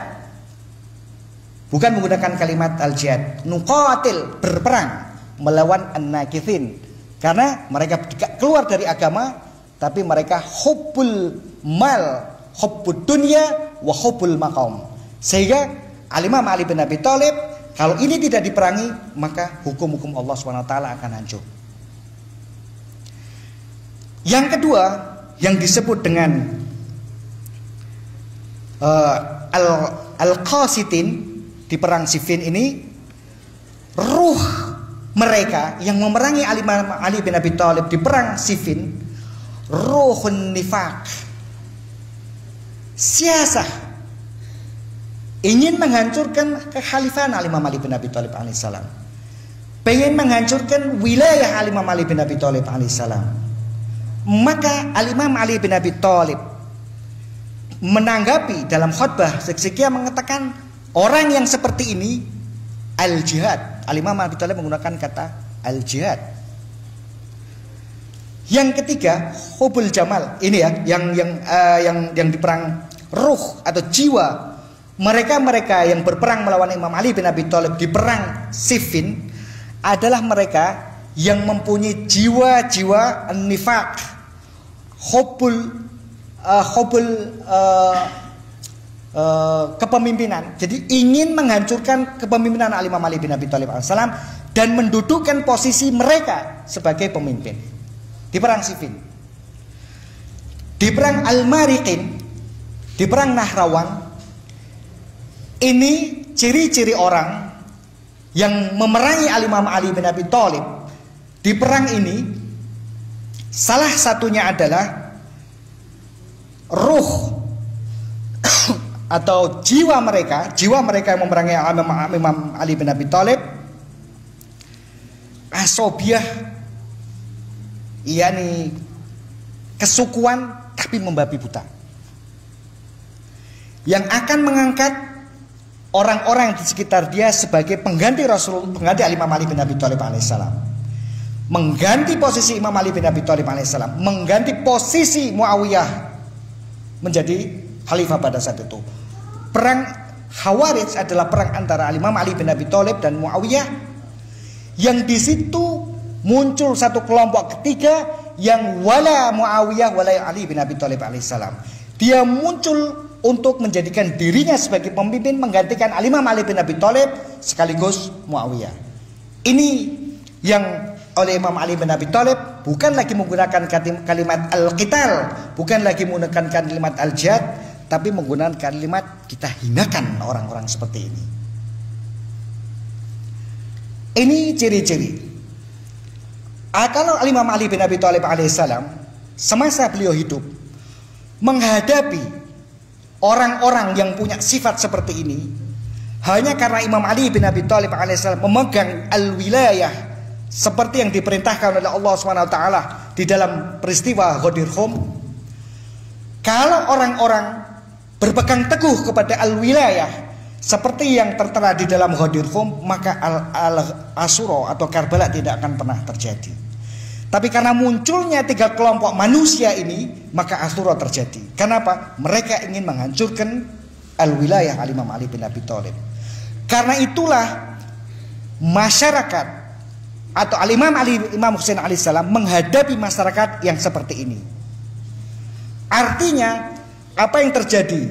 bukan menggunakan kalimat al-jihad. Nuqatil, berperang melawan an-nakithin, karena mereka keluar dari agama, tapi mereka hubbul mal, hubbud dunya wa hubbul maqam. Sehingga Imam Ali bin Abi Thalib, kalau ini tidak diperangi, maka hukum-hukum Allah SWT akan hancur. Yang kedua, yang disebut dengan Al-Qasitin di perang Siffin ini, ruh mereka yang memerangi Imam Ali bin Abi Thalib di perang Siffin, ruhun nifaq, siasah, ingin menghancurkan kekhalifahan Imam Ali bin Abi Thalib alaihissalam, pengen menghancurkan wilayah Imam Ali bin Abi Thalib alaihissalam. Maka Imam Ali bin Abi Thalib menanggapi dalam khutbah Syekh mengatakan, Orang yang seperti ini al-jihad. Al-Imam Abi Thalib menggunakan kata al-jihad. Yang ketiga, hubul jamal. Ini ya, yang di perang ruh atau jiwa. Mereka yang berperang melawan Imam Ali bin Abi Thalib di perang Siffin adalah mereka yang mempunyai jiwa-jiwa nifaq, hubul kepemimpinan. Jadi ingin menghancurkan kepemimpinan Imam Ali bin Abi Thalib alaihissalam dan mendudukkan posisi mereka sebagai pemimpin di perang Siffin. Di perang Al-Mariqin, di perang Nahrawan, ini ciri-ciri orang yang memerangi Imam Ali bin Abi Thalib di perang ini. Salah satunya adalah ruh atau jiwa mereka yang memerangi Imam Ali bin Abi Thalib, asobiah, yakni kesukuan tapi membabi buta, yang akan mengangkat orang-orang di sekitar dia sebagai pengganti Imam Ali bin Abi Thalib alaihissalam, mengganti posisi Imam Ali bin Abi Thalib alaihissalam, mengganti posisi Muawiyah menjadi khalifah pada saat itu. Perang Khawarij adalah perang antara Imam Ali bin Abi Thalib dan Muawiyah, yang di situ muncul satu kelompok ketiga yang wala Muawiyah wala Ali bin Abi Thalib alaihissalam. Dia muncul untuk menjadikan dirinya sebagai pemimpin menggantikan Imam Ali bin Abi Thalib sekaligus Muawiyah. Ini yang oleh Imam Ali bin Abi Thalib bukan lagi menggunakan kalimat al-qital, bukan lagi menggunakan kalimat al-jihad, tapi menggunakan kalimat kita hinakan orang-orang seperti ini. Ini ciri-ciri. Kalau Imam Ali bin Abi Thalib alaihissalam semasa beliau hidup menghadapi orang-orang yang punya sifat seperti ini, hanya karena Imam Ali bin Abi Thalib alaihissalam memegang al-wilayah seperti yang diperintahkan oleh Allah SWT di dalam peristiwa Ghadir Khum. Kalau orang-orang berpegang teguh kepada al-wilayah seperti yang tertera di dalam Ghadir Khum, maka al-Asyura atau Karbala tidak akan pernah terjadi. Tapi karena munculnya tiga kelompok manusia ini, maka Asyura terjadi. Kenapa? Mereka ingin menghancurkan al-wilayah Imam Ali bin Abi Thalib. Karena itulah masyarakat atau Imam Husain alaihissalam menghadapi masyarakat yang seperti ini. Artinya apa yang terjadi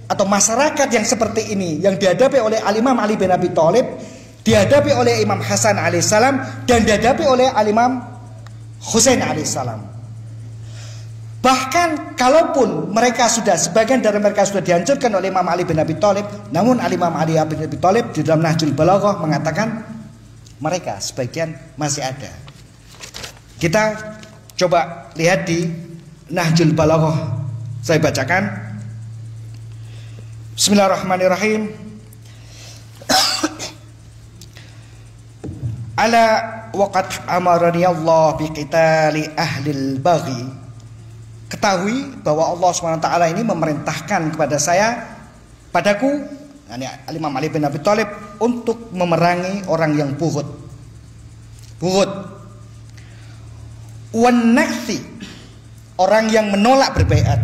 atau masyarakat yang seperti ini yang dihadapi oleh Imam Ali bin Abi Thalib, dihadapi oleh Imam Hasan alaihissalam, dan dihadapi oleh Imam Husain alaihissalam. Bahkan kalaupun sebagian dari mereka sudah dihancurkan oleh Imam Ali bin Abi Thalib, namun Imam Ali bin Abi Thalib di dalam Nahjul Balaghah mengatakan mereka sebagian masih ada. Kita coba lihat di Nahjul Balaghah. Saya bacakan. Bismillahirrahmanirrahim. Ala waqad amarani Allah biqitali ahlil baghi. Ketahui bahwa Allah SWT ini memerintahkan kepada padaku, Imam Ali bin Abi Thalib, untuk memerangi orang yang buhut. Wan nakthi, orang yang menolak berbaiat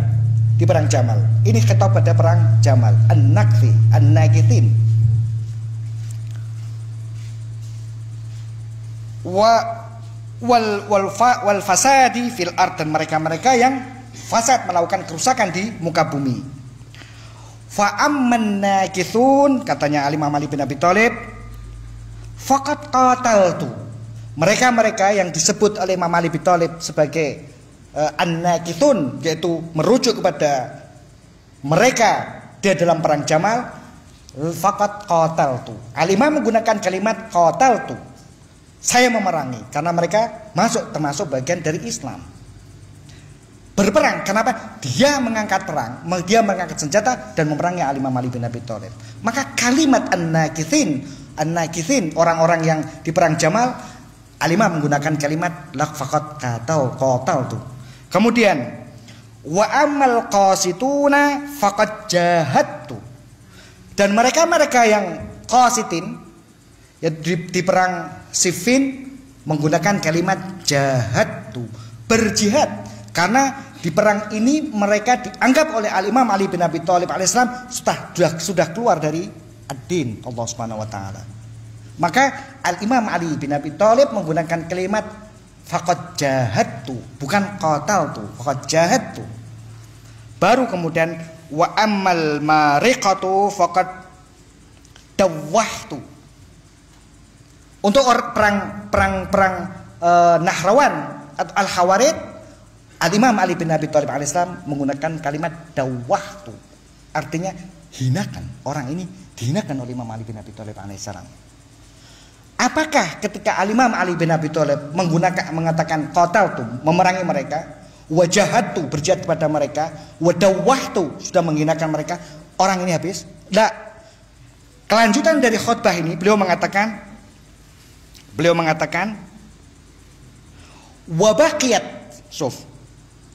di perang Jamal. Ini khitab pada perang Jamal. An-nakthi, an-nakithin. Wal fasadi fil ard, dan mereka yang fasad, melakukan kerusakan di muka bumi. Fa amman nakithun, katanya Imam Ali bin Abi Thalib, faqad qataltu. Mereka yang disebut oleh Imam Ali bin Thalib sebagai an-nakithun, yaitu merujuk kepada mereka di dalam perang Jamal, faqad qataltu. Al-Imam menggunakan kalimat qataltu, saya memerangi, karena mereka termasuk bagian dari Islam. Berperang, kenapa? Dia mengangkat perang, dia mengangkat senjata dan memerangi Imam Ali bin Abi Thalib. Maka kalimat an-nakithin, orang-orang yang di perang Jamal, Al-Imam menggunakan kalimat faqad qataltu. Kemudian wa amal qasituna faqad jahadtu. Dan mereka-mereka yang qasitin ya di perang Siffin menggunakan kalimat jahadtu, berjihad, karena di perang ini mereka dianggap oleh Al-Imam Ali bin Abi Thalib alaihissalam sudah keluar dari ad-din Allah Subhanahu wa taala. Maka Al-Imam Ali bin Abi Thalib menggunakan kalimat faqad jahadtu, bukan qataltu, faqad jahadtu. Baru kemudian wa ammal mariqatu faqad dawwahtu. Untuk perang Nahrawan atau Al-Khawarid, Al-Imam Ali bin Abi Thalib alaihissalam menggunakan kalimat dawwahtu. Artinya hinakan, orang ini dihinakan oleh Imam Ali bin Abi Thalib alaihissalam. Apakah ketika Al-Imam Ali bin Abi Thalib mengatakan qataltu, memerangi mereka, wajahatu, berjihad kepada mereka, wadawwahtu, sudah menghinakan mereka, orang ini habis? Tidak. Kelanjutan dari khutbah ini beliau mengatakan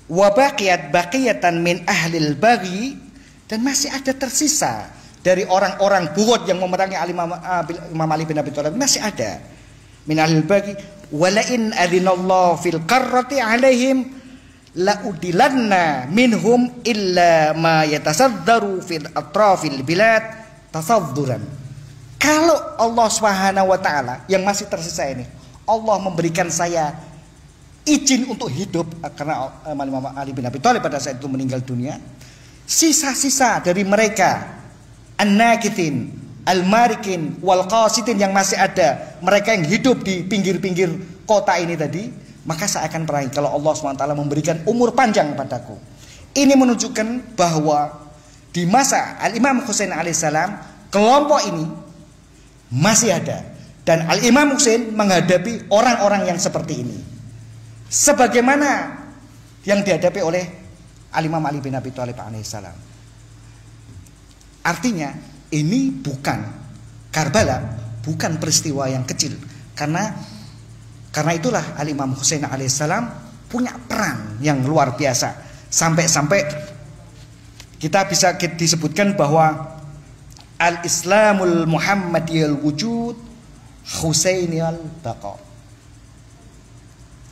wabaqiyat baqiyatan min ahlil baghi, dan masih ada tersisa dari orang-orang buhut yang memerangi Imam Ali bin Abi Thalib, masih ada min ahlil baghi, walain adinallahu fil qarrati alaihim laudilanna minhum illa ma yatasaddaru fil atrafil bilad tasadduran. Kalau Allah Subhanahu wa taala yang masih tersisa ini, Allah memberikan saya izin untuk hidup, karena Imam Ali bin Abi Thalib pada saat itu meninggal dunia, sisa-sisa dari mereka an-nakithin, al-marikin, wal qasitin yang masih ada, mereka yang hidup di pinggir-pinggir kota ini tadi, maka saya akan perangi kalau Allah SWT memberikan umur panjang padaku. Ini menunjukkan bahwa di masa Al-Imam Husain alaihissalam, kelompok ini masih ada, dan Al-Imam Husain menghadapi orang-orang yang seperti ini sebagaimana yang dihadapi oleh Al-Imam Ali bin Abi Thalib alaihissalam. Artinya ini bukan Karbala, bukan peristiwa yang kecil, karena itulah Al-Imam Husain alaihissalam punya peran yang luar biasa, sampai-sampai kita bisa disebutkan bahwa Al-Islamul Muhammadiyal Wujud Husainiyal Baqa.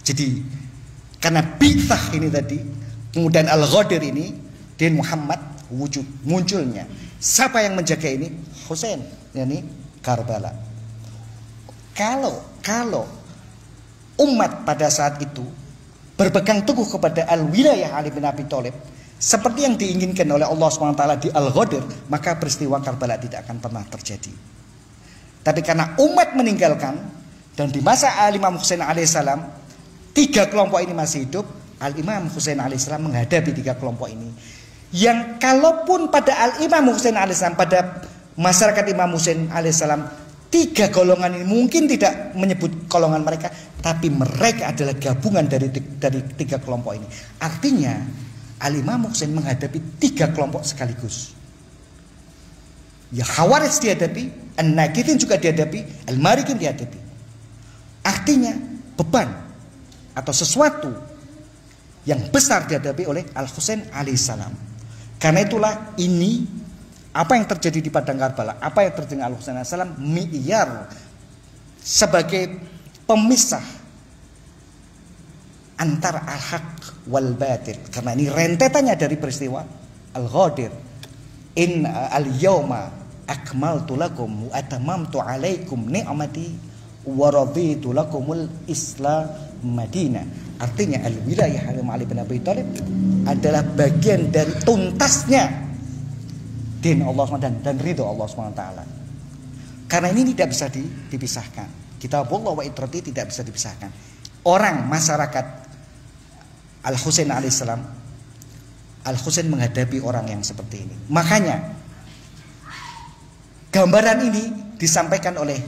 Jadi karena bid'ah ini tadi, kemudian Al-Ghadir ini, Din Muhammad wujud munculnya. Siapa yang menjaga ini? Husain, yakni Karbala. Kalau umat pada saat itu berpegang teguh kepada al-wilayah Ali bin Abi Thalib seperti yang diinginkan oleh Allah SWT di Al-Ghadir, maka peristiwa Karbala tidak akan pernah terjadi. Tapi karena umat meninggalkan, dan di masa Al-Imam Husain alaihissalam 3 kelompok ini masih hidup, Al-Imam Husain alaihissalam menghadapi 3 kelompok ini, yang kalaupun pada Al-Imam Husain alaihissalam, pada masyarakat Imam Husain alaihissalam, 3 golongan ini mungkin tidak menyebut golongan mereka, tapi mereka adalah gabungan dari 3 kelompok ini. Artinya Al-Imam Husain menghadapi 3 kelompok sekaligus. Ya, Khawarij dihadapi, An-Nakithin juga dihadapi, Al-Marikin dihadapi. Artinya beban atau sesuatu yang besar dihadapi oleh Al-Husain alaihissalam. Karena itulah ini apa yang terjadi di Padang Karbala, apa yang terjadi dengan Al-Husain alaihissalam, mi'yar sebagai pemisah antara al-haq wal batil. Karena ini rentetannya dari peristiwa Al-Ghadir. In al-yawma akmaltu lakum wa atamamtu alaikum ni'mati wa raditu lakumul Islam Madinah. Artinya al-wilayah Ali bin Abi Thalib adalah bagian dari tuntasnya din Allah SWT dan ridho Allah SWT. Karena ini tidak bisa dipisahkan. Kitabullah wa itrati tidak bisa dipisahkan. Orang masyarakat Al-Husain alaihissalam, Al-Husain menghadapi orang yang seperti ini. Makanya gambaran ini disampaikan oleh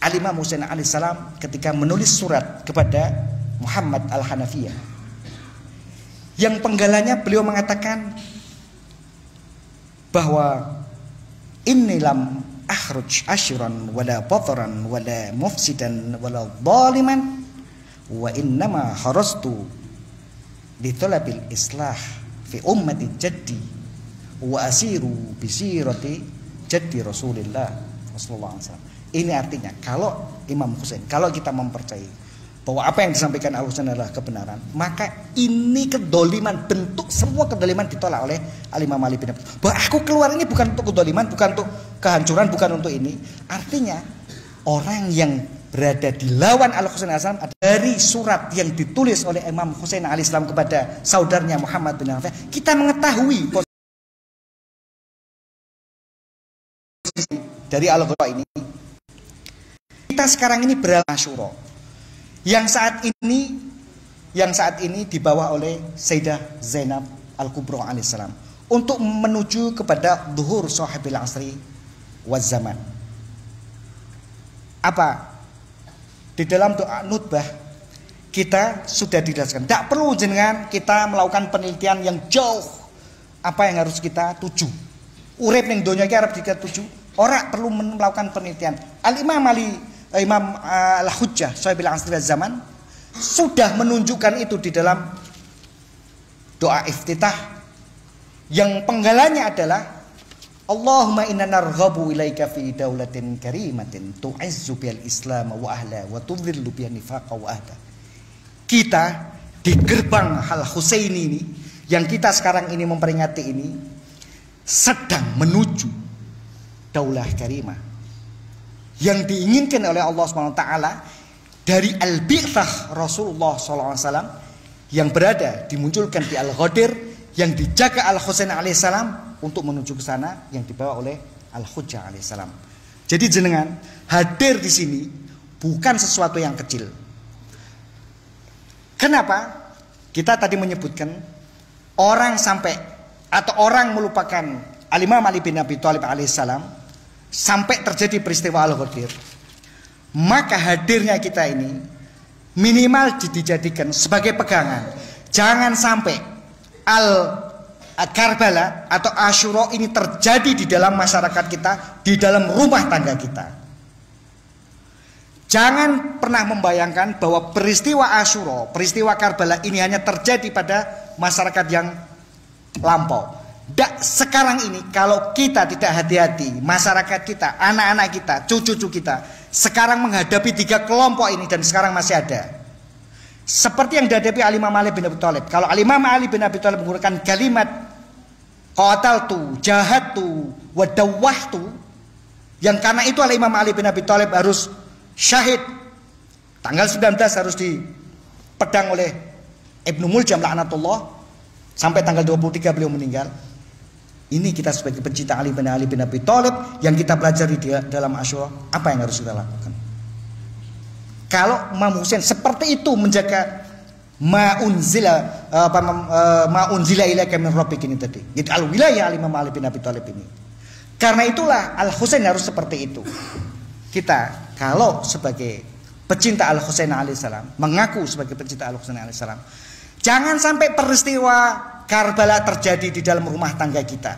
Al-Imam Husain alaihissalam ketika menulis surat kepada Muhammad Al-Hanafiyah, yang penggalanya beliau mengatakan bahwa inni lam akhruj ashran wala bataran wala mufsidan wala zaliman wa innama harastu li talabil islah fi ummati jaddi wa asiru bi sirati jaddi Rasulillah sallallahu alaihi wasallam. Ini artinya kalau Imam Husain, kalau kita mempercayai bahwa apa yang disampaikan Al-Husain adalah kebenaran, maka ini kedoliman, bentuk semua kedoliman ditolak oleh Al-Imam Ali bin Abi Thalib. Bahwa aku keluar ini bukan untuk kedoliman, bukan untuk kehancuran, bukan untuk ini. Artinya orang yang berada di lawan Al-Husain alaihissalam dari surat yang ditulis oleh Imam Husain alaihissalam kepada saudaranya Muhammad bin Affan, kita mengetahui posisi dari Al-Ghura ini. Kita sekarang ini berada Asyura yang saat ini dibawa oleh Sayyidah Zainab Al-Kubra alaihissalam untuk menuju kepada zuhur sahibil asri waz zaman. Apa? Di dalam doa nutbah kita sudah dijelaskan, tidak perlu jenengan kita melakukan penelitian yang jauh apa yang harus kita tuju. Urip ning donya iki arep dituju, ora perlu melakukan penelitian. Imam Al-Hujjah Sahibil Asri waz Zaman sudah menunjukkan itu di dalam doa iftitah yang penggalannya adalah Allahumma inna narghabu ilaika fi daulatin karimatin tu'izzu bil Islam wa ahla wa tudhillu bi nifaqa wa ahla. Kita di gerbang Al-Husaini ini yang kita sekarang ini memperingati ini sedang menuju daulah karimah yang diinginkan oleh Allah SWT dari Al-Bi'tsah Rasulullah SAW yang berada dimunculkan di Al-Ghadir, yang dijaga Al-Husain alaihissalam untuk menuju ke sana, yang dibawa oleh Al-Hujjah alaihissalam. Jadi jenengan hadir di sini bukan sesuatu yang kecil. Kenapa? Kita tadi menyebutkan orang sampai atau orang melupakan Al-Imam Ali bin Abi Thalib alaihissalam sampai terjadi peristiwa Al-Ghadir, maka hadirnya kita ini minimal dijadikan sebagai pegangan. Jangan sampai Karbala atau Asyura ini terjadi di dalam masyarakat kita, di dalam rumah tangga kita. Jangan pernah membayangkan bahwa peristiwa Asyura, peristiwa Karbala ini hanya terjadi pada masyarakat yang lampau. Sekarang ini kalau kita tidak hati-hati, masyarakat kita, anak-anak kita, cucu-cucu kita sekarang menghadapi 3 kelompok ini dan sekarang masih ada. Seperti yang dihadapi Al-Imam Ali bin Abi Thalib. Kalau Al-Imam Ali bin Abi Thalib menggunakan kalimat qataltu, jahadtu, wa dawwahtu, yang karena itu Al-Imam Ali bin Abi Thalib harus syahid. Tanggal 19 harus dipedang oleh Ibnu Muljam laknatullah, sampai tanggal 23 beliau meninggal. Ini kita sebagai pencinta Ali bin Abi Thalib yang kita pelajari di dalam Asyura, apa yang harus kita lakukan? Kalau Imam Husain seperti itu menjaga ma'unzila ilaika min rabbik ini tadi. Jadi al-wilayah Imam Ali bin Abi Thalib ini. Karena itulah Al-Husain harus seperti itu. Kita kalau sebagai pecinta Al-Husain alaihissalam, mengaku sebagai pecinta Al-Husain alaihissalam, jangan sampai peristiwa Karbala terjadi di dalam rumah tangga kita.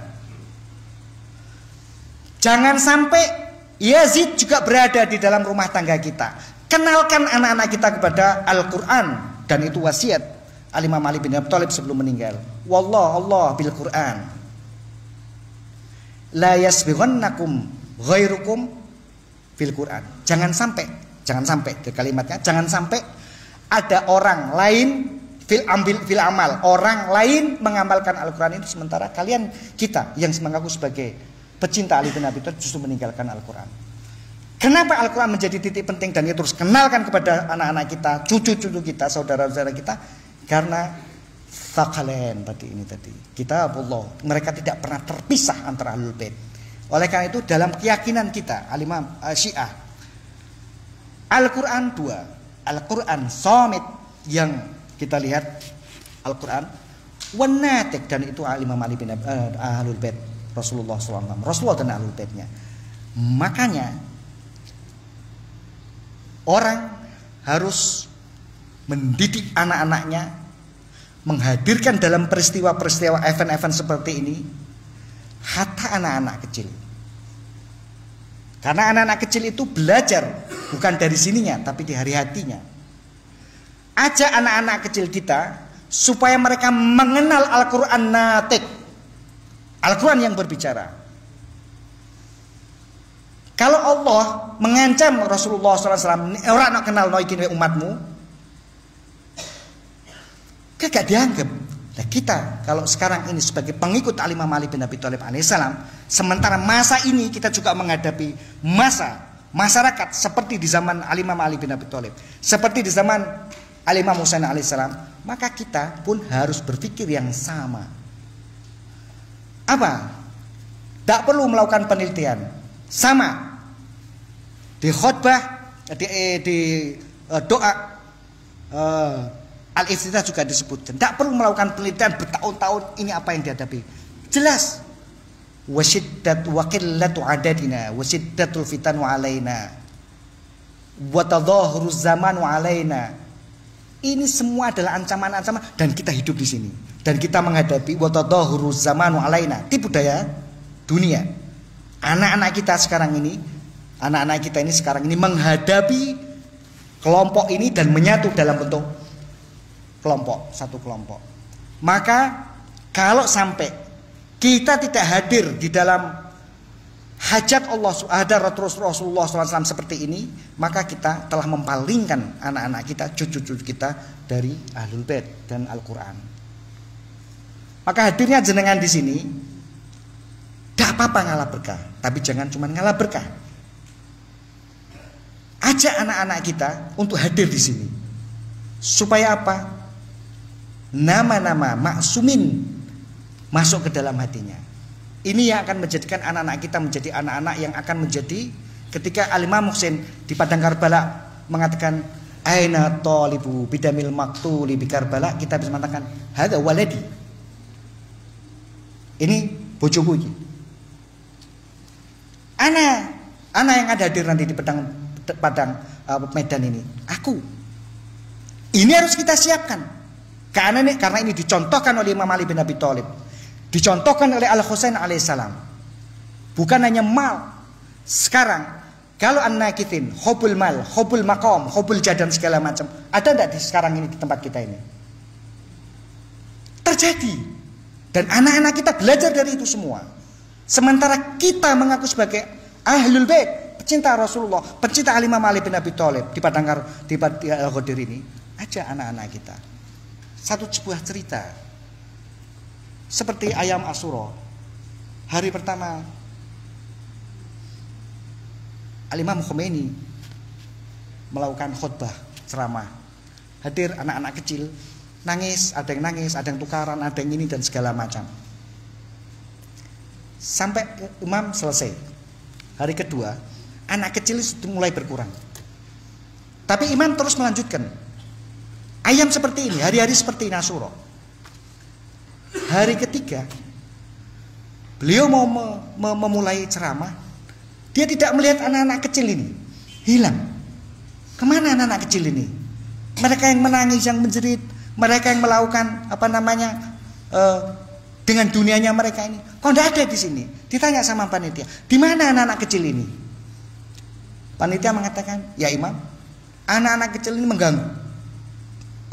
Jangan sampai Yazid juga berada di dalam rumah tangga kita. Kenalkan anak-anak kita kepada Al-Quran, dan itu wasiat Al-Imam Ali bin Abi Thalib sebelum meninggal. Allah bil Quran. La yasbighannakum ghairukum fil Quran. Jangan sampai di kalimatnya, jangan sampai ada orang lain fil amal, orang lain mengamalkan Al-Quran itu sementara kalian, kita yang mengaku sebagai pecinta Ali bin Abi Thalib justru meninggalkan Al-Quran. Kenapa Al-Quran menjadi titik penting dan kita terus kenalkan kepada anak-anak kita, cucu-cucu kita, saudara-saudara kita? Karena Thaqalain tadi, Kitabullah, mereka tidak pernah terpisah antara Ahlul Bait. Oleh karena itu dalam keyakinan kita Al-Imam Syiah, Al-Quran 2, Al-Quran Somit yang kita lihat Al-Quran wanatik, dan itu Al-Imam Ali bin Ahlul Bait Rasulullah SAW, Rasulullah dan Ahlul Baitnya. Makanya orang harus mendidik anak-anaknya, menghadirkan dalam peristiwa-peristiwa event-event seperti ini hatta anak-anak kecil. Karena anak-anak kecil itu belajar bukan dari sininya tapi di hari hatinya. Ajak anak-anak kecil kita supaya mereka mengenal Al-Quran natik, Al-Quran yang berbicara. Kalau Allah mengancam Rasulullah SAW, orang nak kenal no iki umatmu, gak dianggap. Nah kita kalau sekarang ini sebagai pengikut Imam Ali bin Abi Thalib alaihissalam, sementara masa ini kita juga menghadapi masa masyarakat seperti di zaman Imam Ali bin Abi Thalib, seperti di zaman Imam Husain alaihissalam, maka kita pun harus berpikir yang sama. Apa? Tak perlu melakukan penelitian. Sama di khutbah, di doa Al-Iftitah juga disebutkan. Tak perlu melakukan penelitian bertahun-tahun ini apa yang dihadapi. Jelas. Wasyiddat wa qillatu adadina wasyiddatul fitan wa alaina wa tadahhuruz zaman wa alaina. Ini semua adalah ancaman-ancaman dan kita hidup di sini. Dan kita menghadapi wa tadahhuruz zaman wa alaina. Tipu daya dunia. Anak-anak kita sekarang ini menghadapi kelompok ini dan menyatu dalam bentuk kelompok, satu kelompok. Maka kalau sampai kita tidak hadir di dalam hajat Allah, ada Rasulullah SAW seperti ini, maka kita telah mempalingkan anak-anak kita, cucu-cucu kita dari Ahlul Bait dan Al-Quran. Maka hadirnya jenengan di sini, tidak apa-apa ngalah berkah, tapi jangan cuma ngalah berkah. Ajak anak-anak kita untuk hadir di sini, supaya apa? Nama-nama maksumin masuk ke dalam hatinya. Ini yang akan menjadikan anak-anak kita menjadi anak-anak yang akan menjadi ketika Al-Imam Husain di padang Karbala mengatakan aina talibu bidamil maktuli bi Karbala, kita bisa mengatakan hadza waladi. Ini bojoku iki. Anak yang ada hadir nanti di padang medan ini, aku. Ini harus kita siapkan. Karena ini dicontohkan oleh Imam Ali bin Abi Thalib, dicontohkan oleh Al-Husain alaihissalam. Bukan hanya mal. Sekarang kalau an-nakithin, hubul mal, hubul maqam, hubul jadan segala macam, ada tidak di sekarang ini di tempat kita ini? Terjadi. Dan anak-anak kita belajar dari itu semua. Sementara kita mengaku sebagai Ahlul Bait, pecinta Rasulullah, pecinta Imam Ali bin Abi Thalib di padang di Al-Ghadir ini, aja anak-anak kita. Satu sebuah cerita seperti ayam Asyura. Hari pertama Al-Imam Khomeini melakukan khutbah ceramah. Hadir anak-anak kecil, nangis, ada yang tukaran, ada yang ini dan segala macam. Sampai imam selesai. Hari kedua, anak kecil itu mulai berkurang. Tapi imam terus melanjutkan. Ayam seperti ini, hari-hari seperti ini Asyura. Hari ketiga, beliau mau memulai ceramah, dia tidak melihat anak-anak kecil ini, hilang. Kemana anak-anak kecil ini? Mereka yang menangis, yang menjerit, mereka yang melakukan dengan dunianya mereka ini. Kok tidak ada di sini? Ditanya sama panitia, di mana anak-anak kecil ini? Panitia mengatakan, ya imam, anak-anak kecil ini mengganggu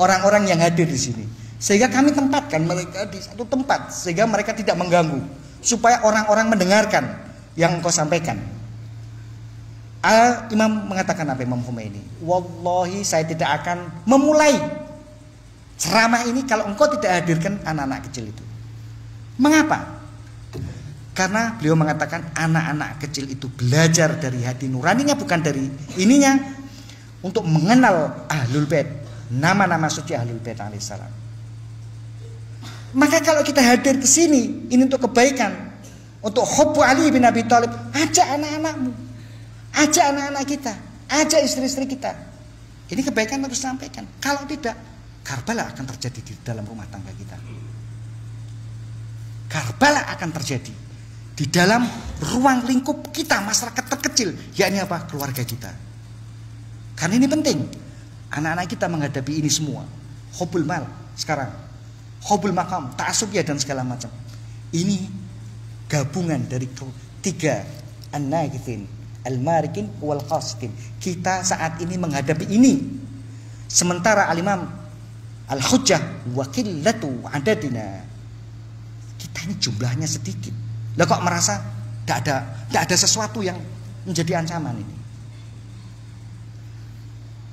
orang-orang yang hadir di sini, sehingga kami tempatkan mereka di satu tempat sehingga mereka tidak mengganggu, supaya orang-orang mendengarkan yang engkau sampaikan. Imam mengatakan apa Imam Khomeini? Wallahi saya tidak akan memulai ceramah ini kalau engkau tidak hadirkan anak-anak kecil itu. Mengapa? Karena beliau mengatakan anak-anak kecil itu belajar dari hati nuraninya, bukan dari ininya, untuk mengenal Ahlul Bait, nama-nama suci Ahlul Bait alaihissalam. Maka kalau kita hadir ke sini, ini untuk kebaikan, untuk hubbu Ali bin Abi Thalib, ajak anak-anakmu, ajak anak-anak kita, ajak istri-istri kita. Ini kebaikan harus disampaikan. Kalau tidak, Karbala akan terjadi di dalam rumah tangga kita. Karbala akan terjadi di dalam ruang lingkup kita, masyarakat terkecil, yakni apa? Keluarga kita. Karena ini penting. Anak-anak kita menghadapi ini semua. Hubul mal sekarang, hubul makam, ta'asubiyah dan segala macam. Ini gabungan dari tiga an-nakithin, al-marikin wal qasidin. Kita saat ini menghadapi ini. Sementara al-imam al-hujjah wa qillatu adadina. Kita ini jumlahnya sedikit. Lah kok merasa tidak ada sesuatu yang menjadi ancaman ini.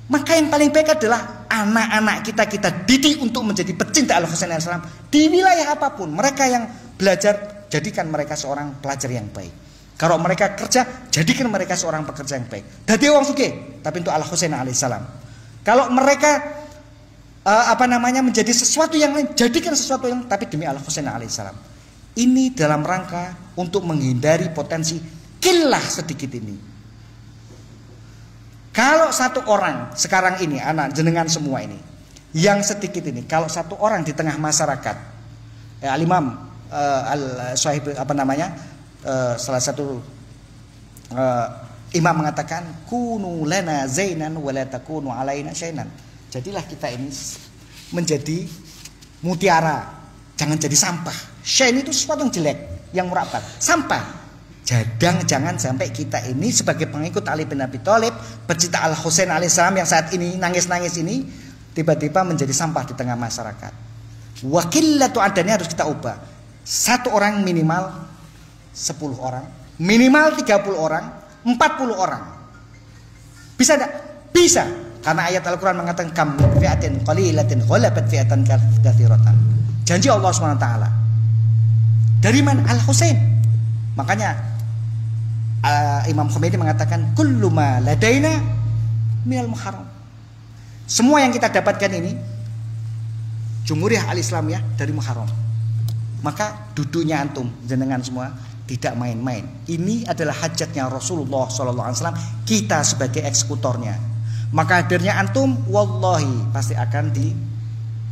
Maka yang paling baik adalah anak-anak kita didik untuk menjadi pecinta Al-Husain alaihissalam di wilayah apapun. Mereka yang belajar, jadikan mereka seorang pelajar yang baik. Kalau mereka kerja, jadikan mereka seorang pekerja yang baik. Dadi wong sugih, tapi untuk Al-Husain alaihissalam. Kalau mereka menjadi sesuatu yang lain, jadikan sesuatu yang tapi demi Al-Husain alaihissalam. Ini dalam rangka untuk menghindari potensi kilah sedikit ini. Kalau satu orang sekarang ini, anak jenengan semua ini, yang sedikit ini, kalau satu orang di tengah masyarakat, Al-Imam Al-Sahib salah satu imam mengatakan, kunu lana zainan wa la takunu alaina syainan. Jadilah kita ini menjadi mutiara, jangan jadi sampah. Syain itu sesuatu yang jelek, yang murabat, sampah. Jangan sampai kita ini sebagai pengikut Ali bin Abi Thalib, pecinta Al-Husain alaihissalam yang saat ini nangis-nangis ini, tiba-tiba menjadi sampah di tengah masyarakat. Wakillatu adanya harus kita ubah. Satu orang minimal 10 orang, minimal 30 orang, 40 orang. Bisa tidak? Bisa. Karena ayat Al-Quran mengatakan kam fi'atin qalilatin ghalabat fi'atan katsiratan. Janji Allah SWT. Dari mana? Al-Husain. Makanya Imam Khomeini mengatakan kullu ma ladaina minal muharram. Semua yang kita dapatkan ini Jumhuriyah Al-Islamiyah dari Muharram. Maka duduknya antum jenengan semua tidak main-main. Ini adalah hajatnya Rasulullah SAW, kita sebagai eksekutornya. Maka hadirnya antum wallahi pasti akan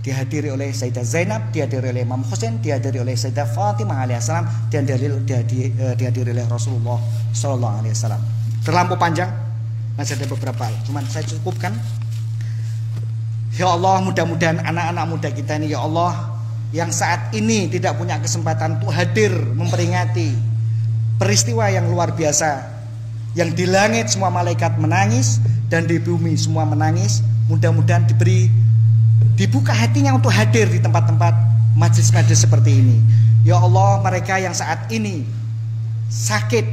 dihadiri oleh Sayyidah Zainab, dihadiri oleh Imam Husain, dihadiri oleh Sayyidah Fatimah alaihissalam, dan dihadiri oleh Rasulullah sallallahu alaihi wasallam. Terlampau panjang, masih ada beberapa, cuman saya cukupkan. Ya Allah, mudah-mudahan anak-anak muda kita ini, ya Allah, yang saat ini tidak punya kesempatan untuk hadir memperingati peristiwa yang luar biasa, yang di langit semua malaikat menangis dan di bumi semua menangis, mudah-mudahan dibuka hatinya untuk hadir di tempat-tempat majlis-majlis seperti ini. Ya Allah, mereka yang saat ini sakit,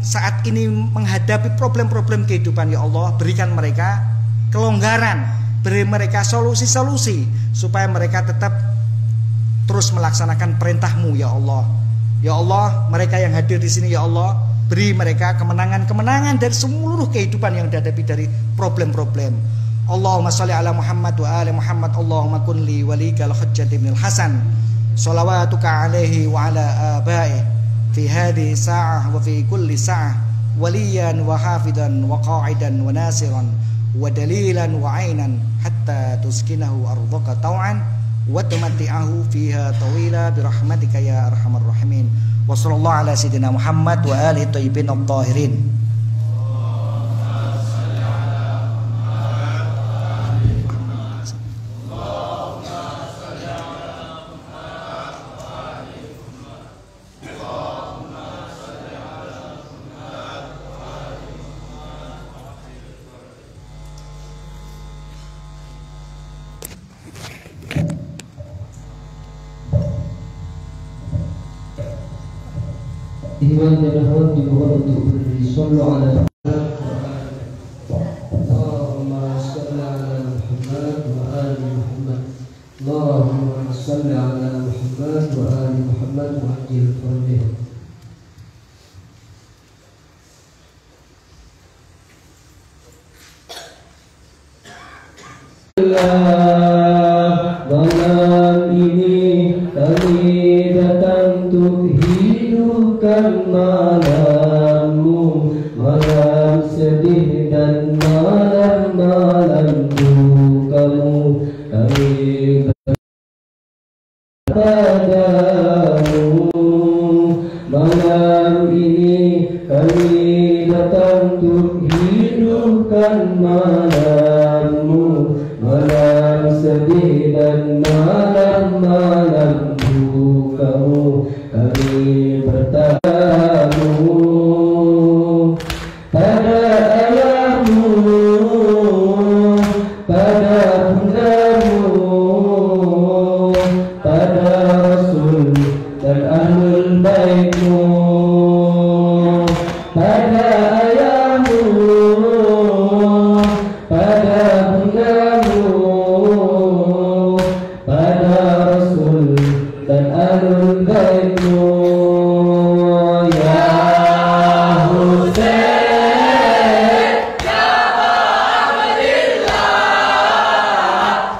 saat ini menghadapi problem-problem kehidupan, ya Allah, berikan mereka kelonggaran, beri mereka solusi-solusi supaya mereka tetap terus melaksanakan perintah-Mu, ya Allah. Ya Allah, mereka yang hadir di sini, ya Allah, beri mereka kemenangan-kemenangan dari seluruh kehidupan yang dihadapi dari problem-problem. Allahumma sholli ala Muhammad wa ali Muhammad. Allahumma kun li walikal Hujjat ibn al-Hasan salawatuka alaihi wa ala abaih fi hadhihi sa'ah wa fi kulli sa'ah waliyan wa hafidan wa qa'idan wa nasiran wa dalilan wa ainan hatta tuskinahu ardhaka taw'an wa tumatti'ahu fiha tawila birahmatika ya arhamar rahimin. Wa sallallahu ala sayyidina Muhammad wa alihi thayyibin at-tahirin.
Iman dan rahmat dimohon untuk berdiri. Sallu ala Allahumma salli ala Muhammad wa ali Muhammad. Allahumma salli ala Muhammad wa ali Muhammad wa ajil farjih. Malam ini kami datang untuk hidupkan malammu, malam sedih dan malam-malam dukamu. Kami padamu malam ini kami datang untuk hidupkan malammu, malam sedih dan malam-malam dukamu. Kami bertamu pada ayahmu, pada bundamu, pada Rasul dan Ahlul Baitmu, pada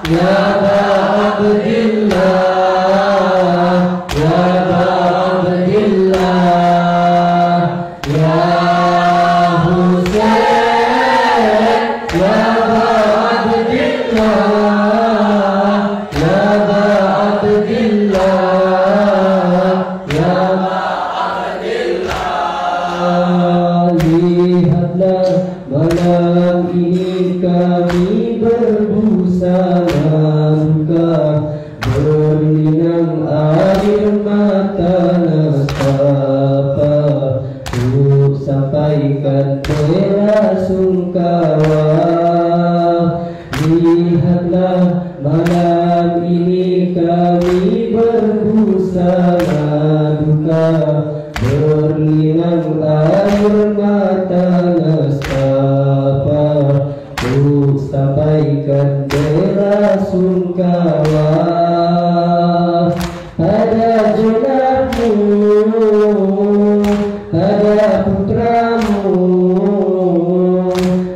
ya Aba Abdillah, ya Aba Abdillah, ya Husain, ya Aba Abdillah, ya Aba Abdillah, ya Aba Abdillah. Lihatlah malam ini kami berbusana duka, berlinang air mata nestapa, untuk sampaikan bela sungkawa. Lihatlah malam ini kami berbusana duka, berlinang air mata nestapa, untuk sampaikan bela sungkawa pada jenazahmu, pada putramu,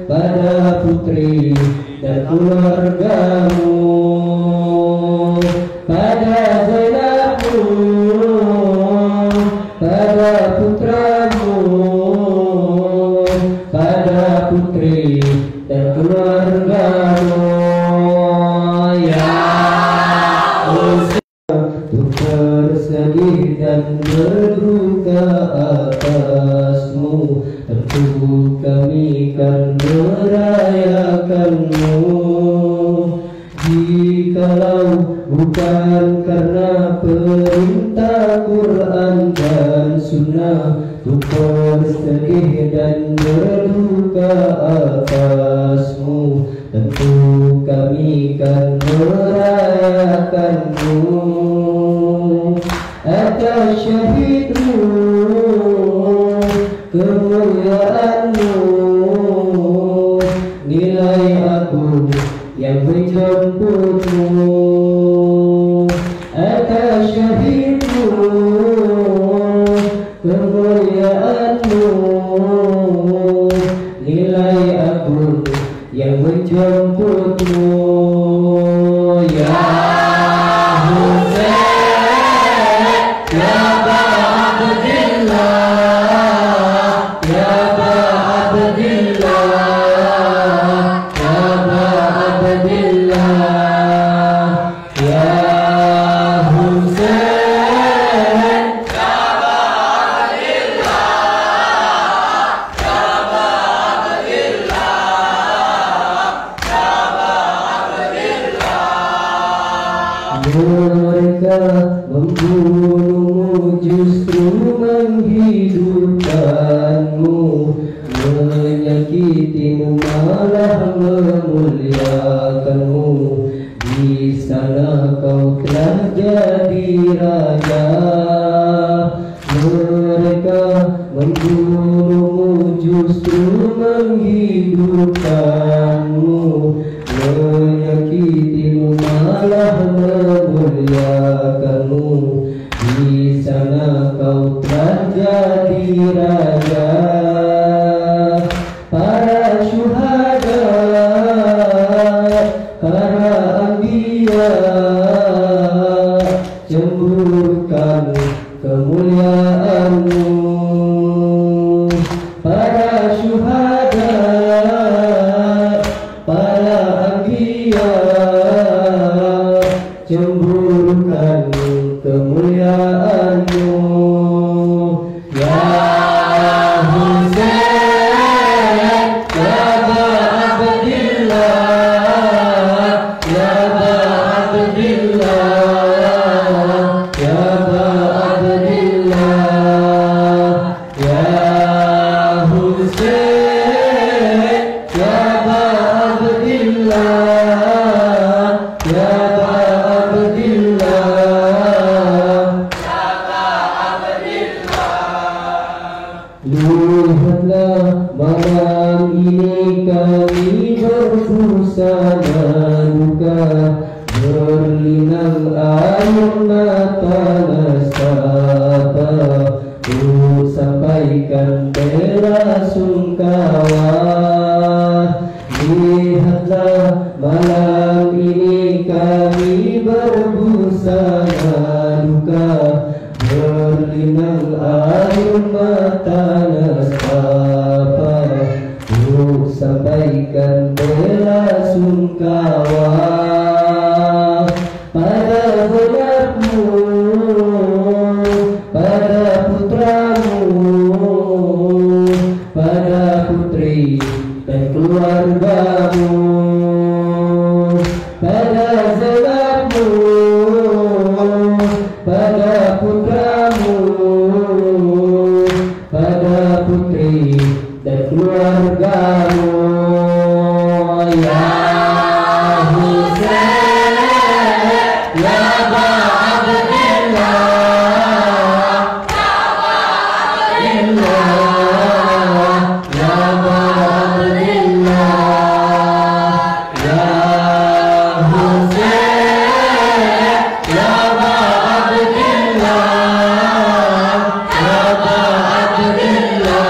pada putri dan keluargamu, pada Zainabmu, pada putramu, pada putri dan keluargamu, ya untuk bersedih dan berduka atasmu, tentu kami kan merayakanmu. Jikalau bukan karena perintah Quran dan Sunnah, untuk bersedih dan berduka atasmu, tentu kami kan merayakanmu. Atas syahidmu, kemuliaanmu, nilai aku yang menjemputmu. Atas syahidmu, kemuliaanmu, nilai aku yang menjemputmu, ya Husain, ya Aba Abdillah, ya Aba Abdillah, ya Aba Abdillah, ya Husain, ya Aba Abdillah, ya Aba Abdillah, ya Aba Abdillah. Mereka membunuhmu justru menghidupkanmu, menyakitimu malah memuliakanmu. Di sana kau telah jadi raja. Mereka membunuhmu justru menghidupkanmu, menyakitimu malah memuliakanmu. Di sana kau telah jadi raja. Para syuhada, para anbiya, cemburukan kemuliaanmu. Para syuhada, para anbiya, cemburukan kemuliaanmu, ya Husain, ya Aba Abdillah, ya Aba Abdillah, ya Aba Abdillah, ini kami berbusana duka, berlinang air mata nestapa, untuk sampaikan bela sungkawa pada benakmu, pada putramu, pada putri dan keluargamu, pada zamanmu, pada putramu, pada putri dan keluargamu. Ya Husain, ya Aba Abdillah, ya Aba Abdillah, ya Husain, ya Aba Abdillah, ya Aba Abdillah,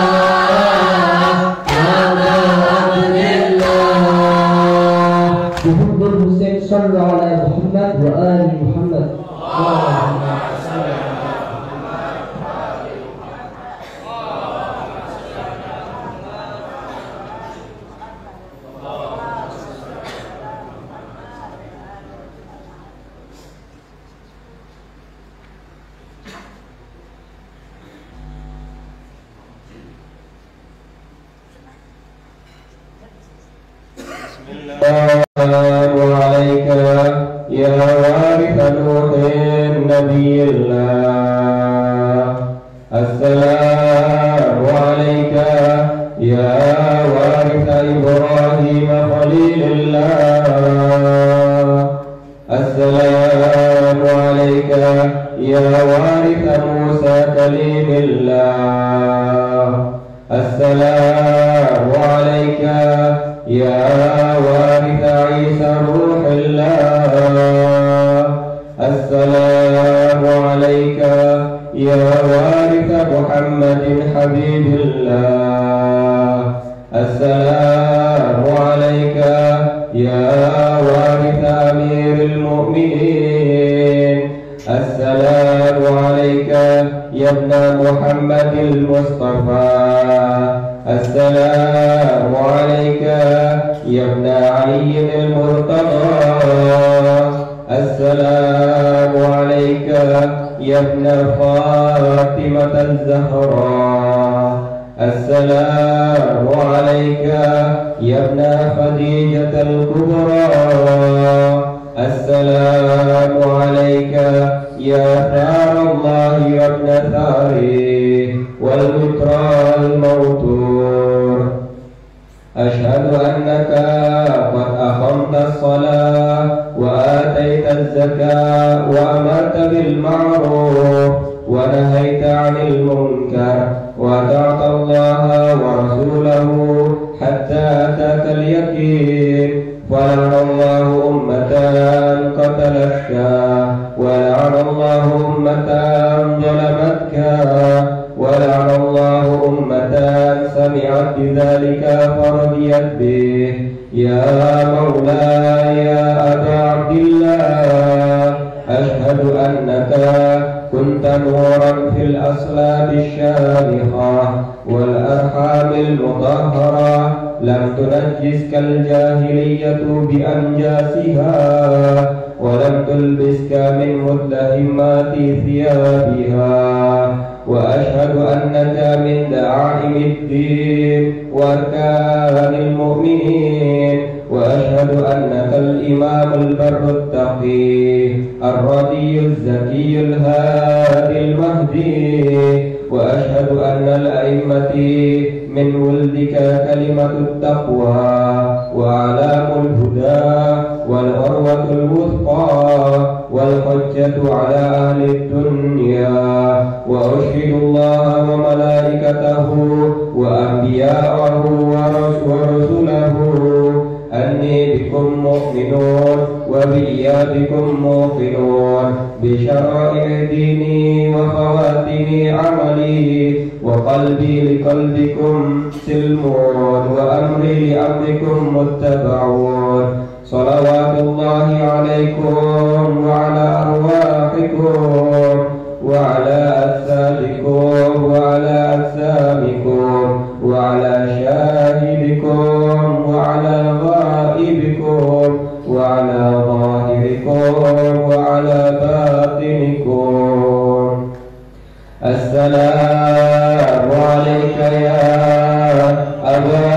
ya Aba Abdillah. Muhammad Husain sallallahu alaihi Muhammad wa ali Muhammad. Allahumma salli ala Muhammad wa ali Muhammad.
السلام عليك يا وارث نوح نبي الله. السلام عليك يا وارث إبراهيم خليل الله. السلام عليك يا وارث موسى كليم الله. السلام عليك يا وارث عيسى روح الله. السلام عليك يا وارث محمد حبيب الله. السلام عليك يا وارث أمير المؤمنين. السلام عليك يا ابن محمد المصطفى. السلام عليك يا ابن علي المرتضى. السلام عليك يا ابن فاطمة الزهراء. السلام عليك يا ابن خديجة الكبرى. السلام عليك يا ثار الله وابن ثاره والمترى الموتور. أشهد أنك قد أقمت الصلاة وآتيت الزكاة وأمرت بالمعروف ونهيت عن المنكر وأطعت الله ورسوله حتى أتاك اليقين. ولعن الله أمة قتلتك، ولعن الله أمة ظلمتك، ولعن الله أمة سمعت بذلك فرضيت به. يا مولاي يا أبا عبد الله، أشهد أنك كنت نورا في الأصلاب الشامخة والأرحام المطهرة، لم تنجسك الجاهلية بأنجاسها، ولم تلبسك من متهمات ثيابها. وأشهد أنك من دعائم الدين وأركان المؤمنين. وأشهد أنك الإمام البر التقي الرضي الزكي الهادي المهدي. وأشهد أن الأئمة من ولدك كلمة التقوى وأعلام الهدى والعروة الوثقى والحجة على أهل الدنيا. وأشهد الله وملائكته وأنبياءه ورسله أني بكم مؤمنون وبإيابكم موقنون بشرائع ديني وخواتم عملي. وقلبي لقلبكم سلمون وأمري لأمركم متبعون. Salawatullahi alaikum wa ala arwahikum wa ala ajsadikum wa ala ajsamikum wa ala syahidikum wa ala ghaibikum wa ala zahirikum wa ala batinikum. Assalamu alayka ya Aba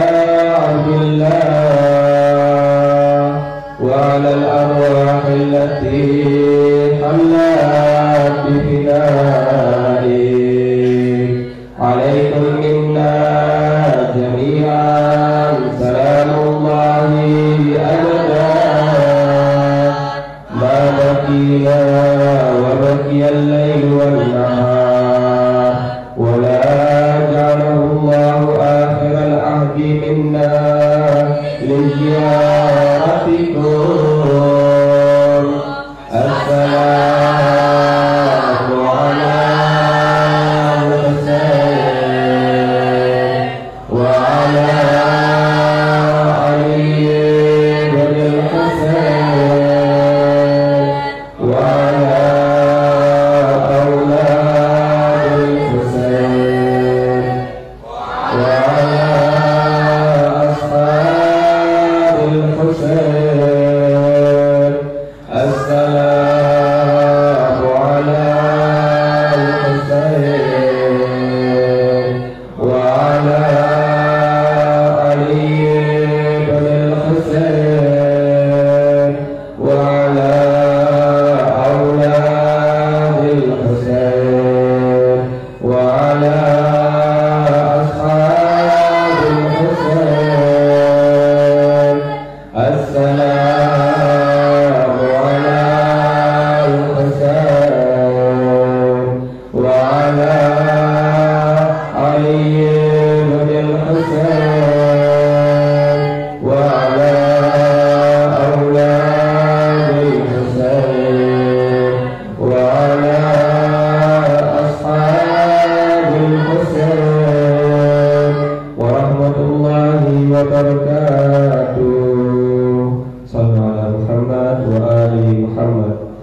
Abdullah wa ala al-arwah allati hallat bi finai. Alaikum minna jami'an salamullahi abada ma baqiya wa baqiya al-layl wal nahar wa la ja'alahu Allahu akhir al-ahdi minna li ziyaratikum. Assalamu ala Husain wa ala Ali bin Husain wa ala auladil Husain wa ala ashabil Husain. Assalamu ala Husain wa ala Ali bin Husain wa ala auladil Husain wa ala ashabil Husain. Assalamu ala Husain wa ala Ali bin Husain wa ala auladil Husain wa ala ashabil Husain wa rahmatullahi wa barakatuh. Sallallahu ala Muhammad wa ali Muhammad.